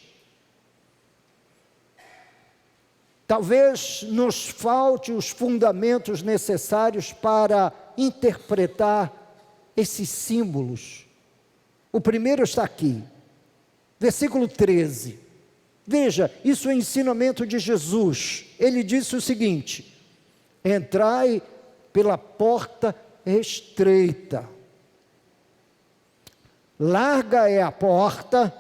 talvez nos falte os fundamentos necessários para interpretar esses símbolos. O primeiro está aqui, versículo 13. Veja, isso é o ensinamento de Jesus. Ele disse o seguinte: entrai pela porta estreita. Larga é a porta,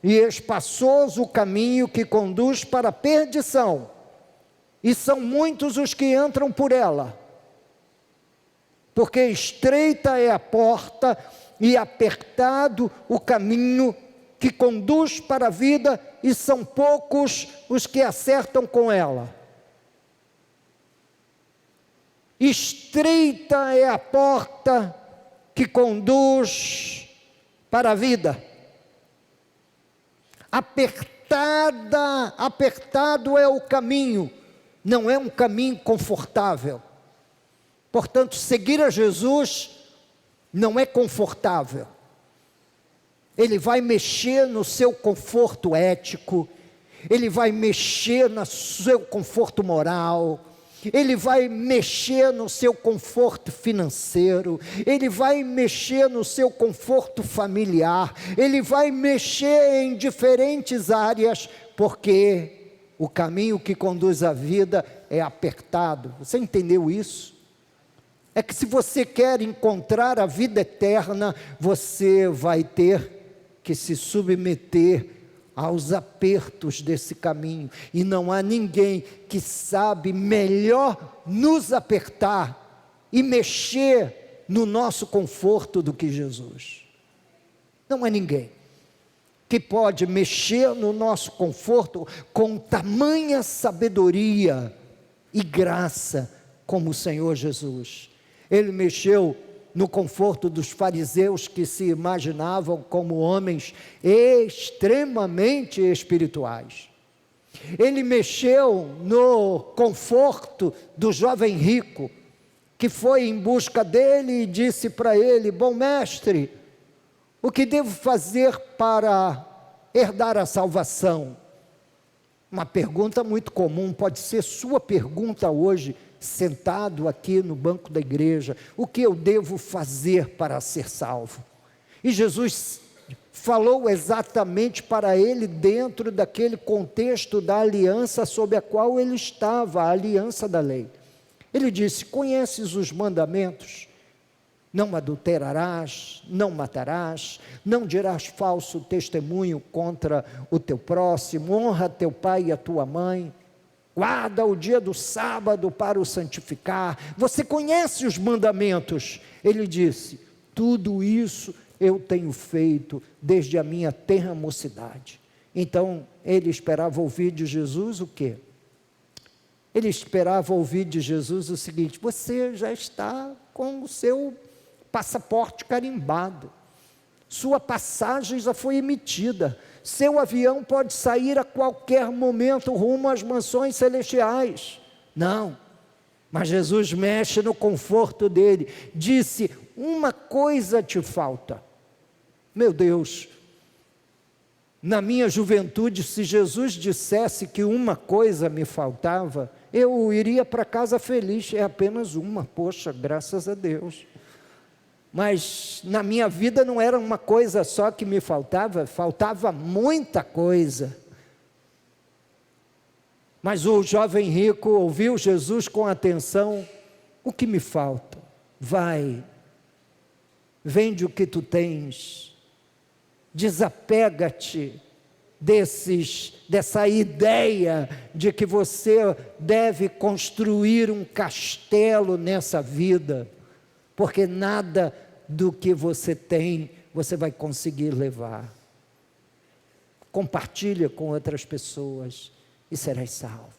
e espaçoso o caminho que conduz para a perdição, e são muitos os que entram por ela. Porque estreita é a porta e apertado o caminho que conduz para a vida, e são poucos os que acertam com ela. Estreita é a porta que conduz para a vida. Apertado é o caminho, não é um caminho confortável. Portanto, seguir a Jesus não é confortável. Ele vai mexer no seu conforto ético, ele vai mexer no seu conforto moral, ele vai mexer no seu conforto financeiro, ele vai mexer no seu conforto familiar, ele vai mexer em diferentes áreas, porque o caminho que conduz à vida é apertado. Você entendeu isso? É que se você quer encontrar a vida eterna, você vai ter que se submeter aos apertos desse caminho, e não há ninguém que sabe melhor nos apertar e mexer no nosso conforto do que Jesus. Não há ninguém que pode mexer no nosso conforto com tamanha sabedoria e graça como o Senhor Jesus. Ele mexeu no conforto dos fariseus, que se imaginavam como homens extremamente espirituais. Ele mexeu no conforto do jovem rico, que foi em busca dele e disse para ele: bom mestre, o que devo fazer para herdar a salvação? Uma pergunta muito comum, pode ser sua pergunta hoje, sentado aqui no banco da igreja: o que eu devo fazer para ser salvo? E Jesus falou exatamente para ele, dentro daquele contexto da aliança sob a qual ele estava, a aliança da lei. Ele disse: conheces os mandamentos? Não adulterarás, não matarás, não dirás falso testemunho contra o teu próximo, honra teu pai e a tua mãe, guarda o dia do sábado para o santificar. Você conhece os mandamentos? Ele disse: tudo isso eu tenho feito desde a minha tenra mocidade. Então ele esperava ouvir de Jesus o quê? Ele esperava ouvir de Jesus o seguinte: você já está com o seu passaporte carimbado, sua passagem já foi emitida, seu avião pode sair a qualquer momento rumo às mansões celestiais. Não, mas Jesus mexe no conforto dele, disse: uma coisa te falta. Meu Deus, na minha juventude, se Jesus dissesse que uma coisa me faltava, eu iria para casa feliz. É apenas uma, poxa, graças a Deus. Mas na minha vida não era uma coisa só que me faltava, faltava muita coisa. Mas o jovem rico ouviu Jesus com atenção: o que me falta? Vai, vende o que tu tens, desapega-te dessa ideia de que você deve construir um castelo nessa vida, porque nada do que você tem você vai conseguir levar. Compartilha com outras pessoas e serás salvo.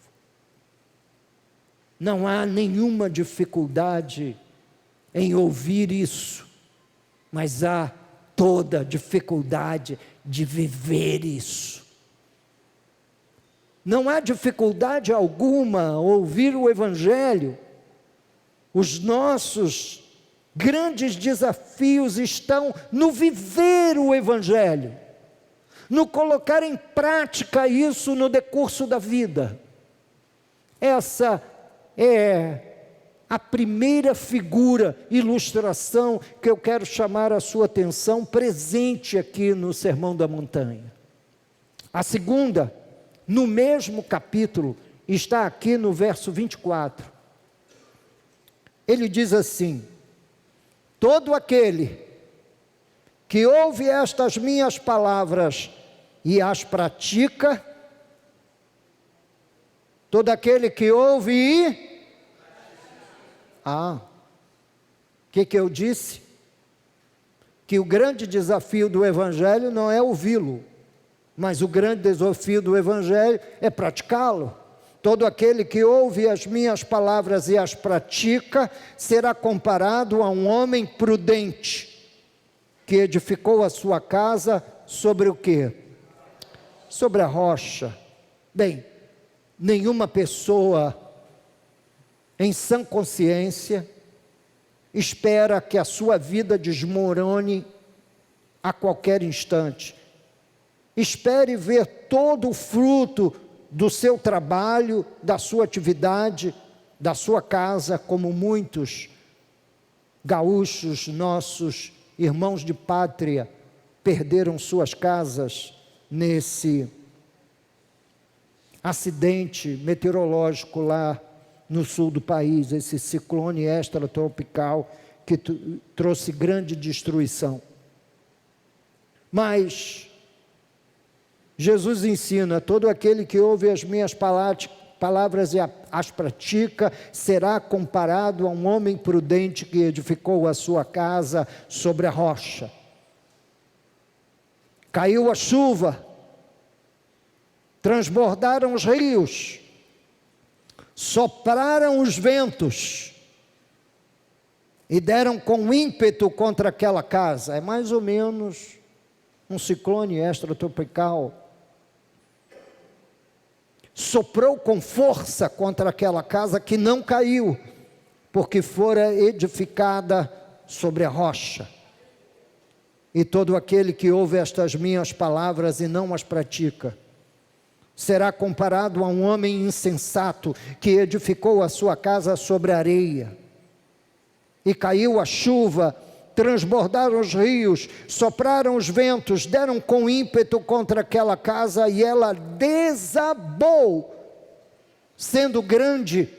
Não há nenhuma dificuldade em ouvir isso, mas há toda dificuldade de viver isso. Não há dificuldade alguma ouvir o Evangelho. Os nossos grandes desafios estão no viver o Evangelho, no colocar em prática isso no decurso da vida. Essa é a primeira figura, ilustração, que eu quero chamar a sua atenção, presente aqui no Sermão da Montanha. A segunda, no mesmo capítulo, está aqui no verso 24. Ele diz assim: todo aquele que ouve estas minhas palavras e as pratica, todo aquele que ouve e... o que eu disse? Que o grande desafio do Evangelho não é ouvi-lo, mas o grande desafio do Evangelho é praticá-lo. Todo aquele que ouve as minhas palavras e as pratica, será comparado a um homem prudente, que edificou a sua casa sobre o quê? Sobre a rocha. Bem, nenhuma pessoa em sã consciência espera que a sua vida desmorone a qualquer instante. Espere ver todo o fruto do seu trabalho, da sua atividade, da sua casa, como muitos gaúchos, nossos irmãos de pátria, perderam suas casas nesse acidente meteorológico lá no sul do país, esse ciclone extratropical que trouxe grande destruição. Mas Jesus ensina: todo aquele que ouve as minhas palavras e as pratica, será comparado a um homem prudente que edificou a sua casa sobre a rocha. Caiu a chuva, transbordaram os rios, sopraram os ventos e deram com ímpeto contra aquela casa. É mais ou menos um ciclone extratropical. Soprou com força contra aquela casa, que não caiu, porque fora edificada sobre a rocha. E todo aquele que ouve estas minhas palavras e não as pratica, será comparado a um homem insensato que edificou a sua casa sobre a areia. E caiu a chuva, transbordaram os rios, sopraram os ventos, deram com ímpeto contra aquela casa e ela desabou, sendo grande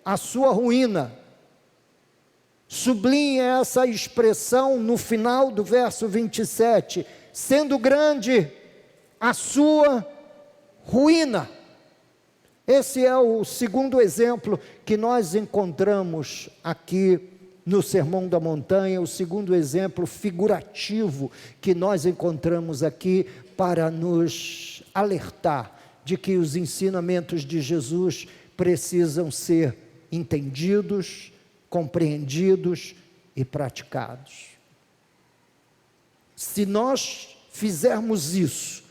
a sua ruína. Sublime é essa expressão no final do verso 27, sendo grande a sua ruína. Esse é o segundo exemplo que nós encontramos aqui no Sermão da Montanha, o segundo exemplo figurativo que nós encontramos aqui para nos alertar de que os ensinamentos de Jesus precisam ser entendidos, compreendidos e praticados. Se nós fizermos isso,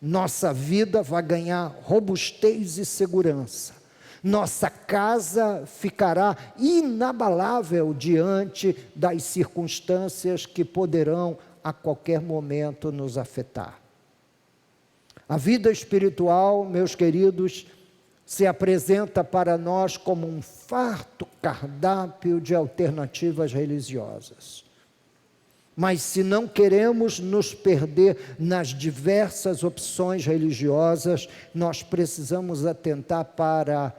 nossa vida vai ganhar robustez e segurança. Nossa casa ficará inabalável diante das circunstâncias que poderão a qualquer momento nos afetar. A vida espiritual, meus queridos, se apresenta para nós como um farto cardápio de alternativas religiosas. Mas se não queremos nos perder nas diversas opções religiosas, nós precisamos atentar para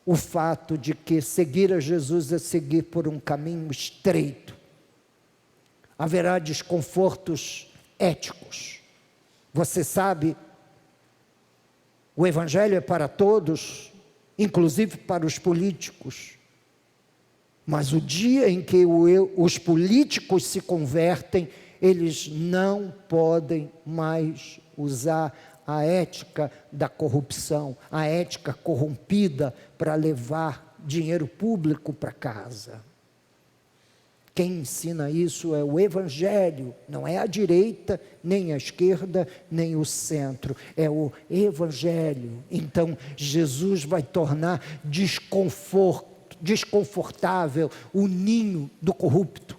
o fato de que seguir a Jesus é seguir por um caminho estreito. Haverá desconfortos éticos. Você sabe, o Evangelho é para todos, inclusive para os políticos. Mas o dia em que os políticos se convertem, eles não podem mais usar a ética da corrupção, a ética corrompida para levar dinheiro público para casa. Quem ensina isso é o Evangelho, não é a direita, nem a esquerda, nem o centro, é o Evangelho. Então Jesus vai tornar desconfortável o ninho do corrupto.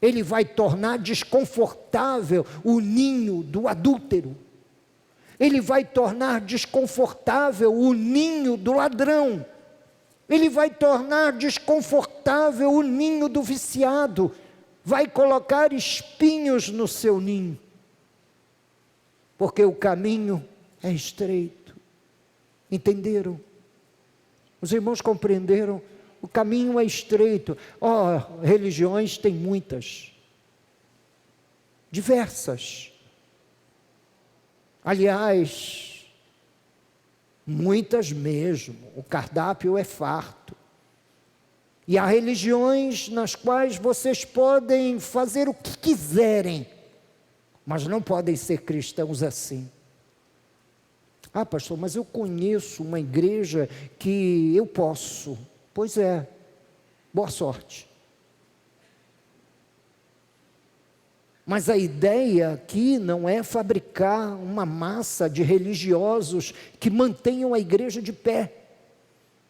Ele vai tornar desconfortável o ninho do adúltero. Ele vai tornar desconfortável o ninho do ladrão. Ele vai tornar desconfortável o ninho do viciado. Vai colocar espinhos no seu ninho. Porque o caminho é estreito. Entenderam? Os irmãos compreenderam? O caminho é estreito. Religiões tem muitas. Diversas. Aliás, muitas mesmo, o cardápio é farto. E há religiões nas quais vocês podem fazer o que quiserem, mas não podem ser cristãos assim. Ah, pastor, mas eu conheço uma igreja que eu posso. Pois é, boa sorte. Mas a ideia aqui não é fabricar uma massa de religiosos que mantenham a igreja de pé.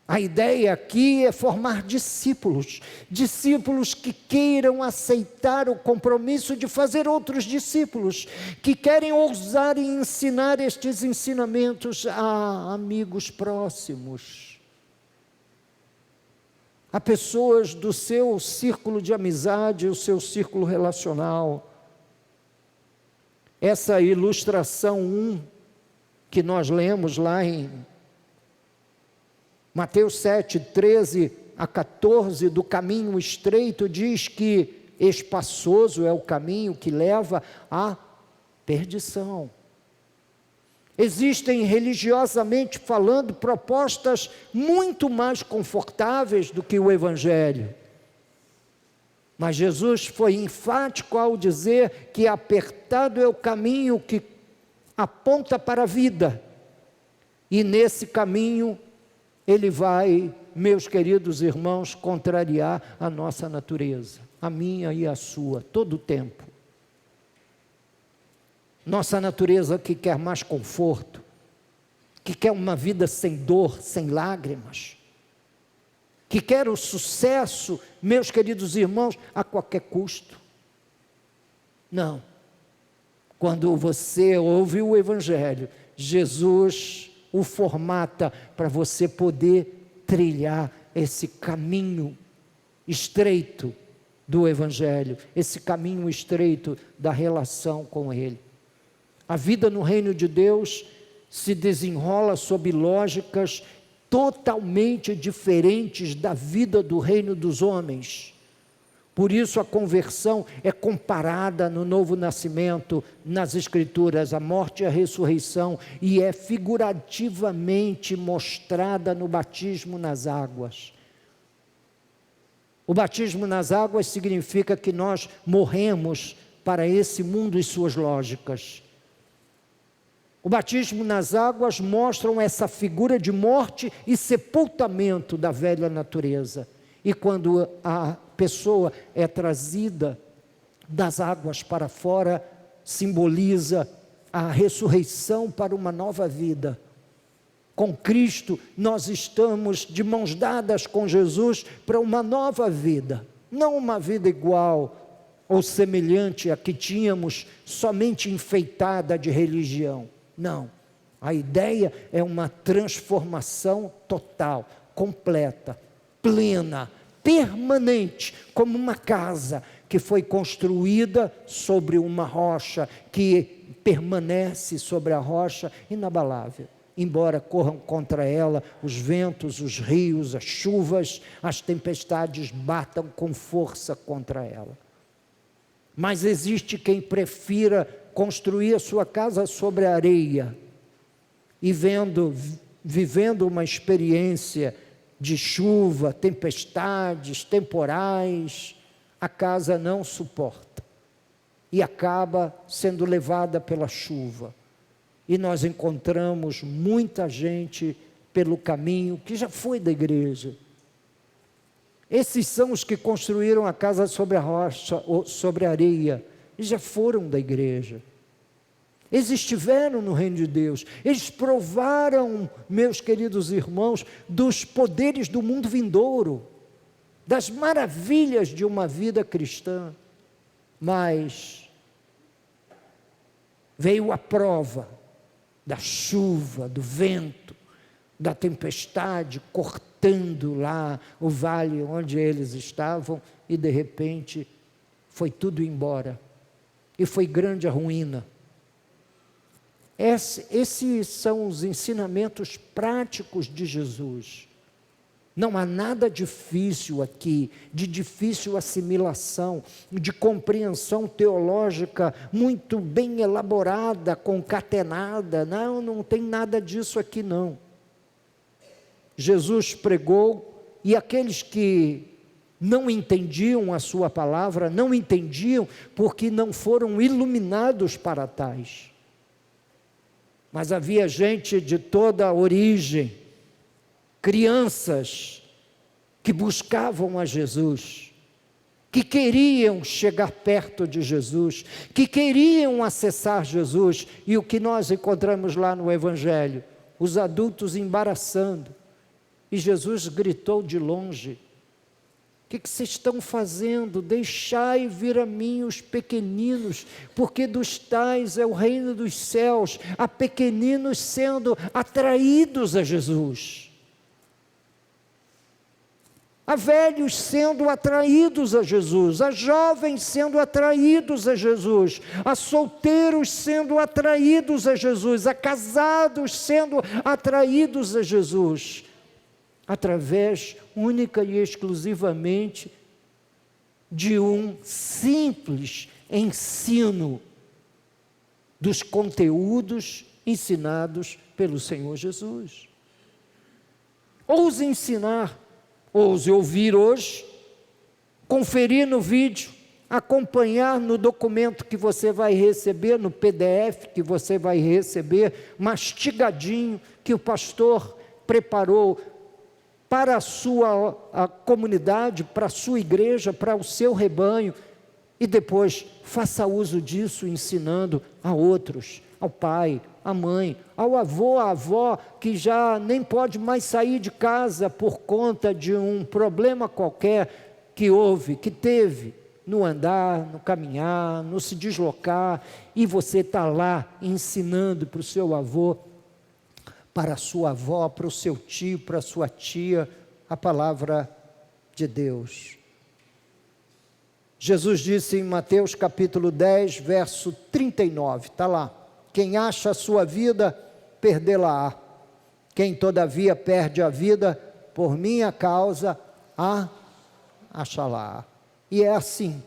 A ideia aqui é formar discípulos, discípulos que queiram aceitar o compromisso de fazer outros discípulos, que querem ousar e ensinar estes ensinamentos a amigos próximos, a pessoas do seu círculo de amizade, o seu círculo relacional. Essa ilustração 1 que nós lemos lá em Mateus 7, 13 a 14, do caminho estreito, diz que espaçoso é o caminho que leva à perdição. Existem, religiosamente falando, propostas muito mais confortáveis do que o Evangelho. Mas Jesus foi enfático ao dizer que apertado é o caminho que aponta para a vida. E nesse caminho ele vai, meus queridos irmãos, contrariar a nossa natureza, a minha e a sua, todo o tempo. Nossa natureza que quer mais conforto, que quer uma vida sem dor, sem lágrimas, que quer o sucesso, meus queridos irmãos, a qualquer custo. Não. Quando você ouve o Evangelho, Jesus o formata para você poder trilhar esse caminho estreito do Evangelho, esse caminho estreito da relação com Ele. A vida no reino de Deus se desenrola sob lógicas totalmente diferentes da vida do reino dos homens. Por isso a conversão é comparada no novo nascimento, nas Escrituras, a morte e a ressurreição, e é figurativamente mostrada no batismo nas águas. O batismo nas águas significa que nós morremos para esse mundo e suas lógicas. O batismo nas águas mostram essa figura de morte e sepultamento da velha natureza. E quando a pessoa é trazida das águas para fora, simboliza a ressurreição para uma nova vida. Com Cristo, nós estamos de mãos dadas com Jesus para uma nova vida. Não uma vida igual ou semelhante à que tínhamos, somente enfeitada de religião. Não, a ideia é uma transformação total, completa, plena, permanente, como uma casa que foi construída sobre uma rocha, que permanece sobre a rocha inabalável. Embora corram contra ela os ventos, os rios, as chuvas, as tempestades batam com força contra ela. Mas existe quem prefira construir a sua casa sobre a areia e vivendo uma experiência de chuva, tempestades, temporais, a casa não suporta e acaba sendo levada pela chuva. E nós encontramos muita gente pelo caminho que já foi da igreja. Esses são os que construíram a casa sobre a rocha ou sobre a areia, e já foram da igreja. Eles estiveram no reino de Deus, eles provaram, meus queridos irmãos, dos poderes do mundo vindouro, das maravilhas de uma vida cristã, mas veio a prova da chuva, do vento, da tempestade, cortando lá o vale onde eles estavam, e de repente foi tudo embora, e foi grande a ruína. Esses são os ensinamentos práticos de Jesus. Não há nada difícil aqui, de difícil assimilação, de compreensão teológica muito bem elaborada, concatenada. Não tem nada disso aqui não. Jesus pregou e aqueles que não entendiam a sua palavra, não entendiam porque não foram iluminados para tais. Mas havia gente de toda a origem, crianças que buscavam a Jesus, que queriam chegar perto de Jesus, que queriam acessar Jesus, e o que nós encontramos lá no Evangelho? Os adultos embaraçando, e Jesus gritou de longe: o que vocês estão fazendo? Deixai vir a mim os pequeninos, porque dos tais é o reino dos céus. Há pequeninos sendo atraídos a Jesus, há velhos sendo atraídos a Jesus, há jovens sendo atraídos a Jesus, há solteiros sendo atraídos a Jesus, há casados sendo atraídos a Jesus, através única e exclusivamente de um simples ensino dos conteúdos ensinados pelo Senhor Jesus. Ouse ensinar, ouse ouvir hoje, conferir no vídeo, acompanhar no documento que você vai receber, no PDF que você vai receber, mastigadinho, que o pastor preparou para a comunidade, para a sua igreja, para o seu rebanho, e depois faça uso disso ensinando a outros, ao pai, à mãe, ao avô, à avó, que já nem pode mais sair de casa por conta de um problema qualquer que houve, que teve, no andar, no caminhar, no se deslocar, e você está lá ensinando para o seu avô, para a sua avó, para o seu tio, para a sua tia, a palavra de Deus. Jesus disse em Mateus capítulo 10, verso 39, está lá: quem acha a sua vida, perdê-la-á. Quem todavia perde a vida, por minha causa, a achará. E é assim,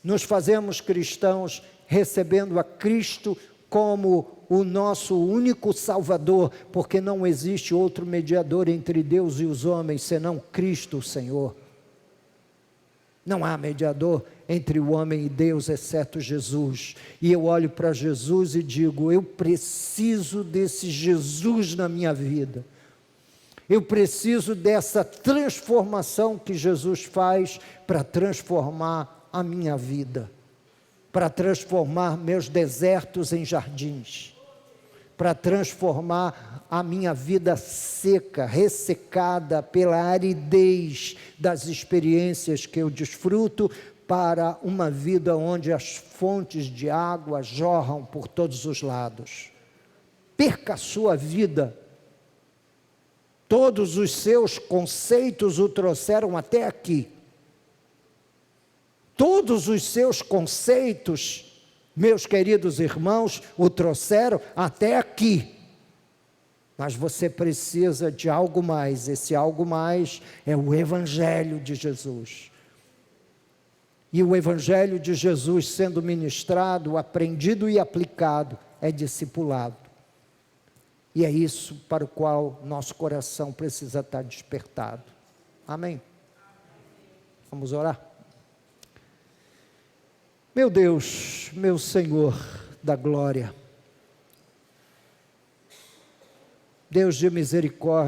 nos fazemos cristãos, recebendo a Cristo como o nosso único Salvador, porque não existe outro mediador entre Deus e os homens, senão Cristo o Senhor. Não há mediador entre o homem e Deus, exceto Jesus. E eu olho para Jesus e digo: eu preciso desse Jesus na minha vida. Eu preciso dessa transformação que Jesus faz para transformar a minha vida, para transformar meus desertos em jardins, para transformar a minha vida seca, ressecada pela aridez das experiências que eu desfruto, para uma vida onde as fontes de água jorram por todos os lados. Perca a sua vida. Todos os seus conceitos o trouxeram até aqui. Todos os seus conceitos, meus queridos irmãos, o trouxeram até aqui. Mas você precisa de algo mais. Esse algo mais é o Evangelho de Jesus. E o Evangelho de Jesus sendo ministrado, aprendido e aplicado, é discipulado. E é isso para o qual nosso coração precisa estar despertado. Amém? Vamos orar? Meu Deus, meu Senhor da glória, Deus de misericórdia,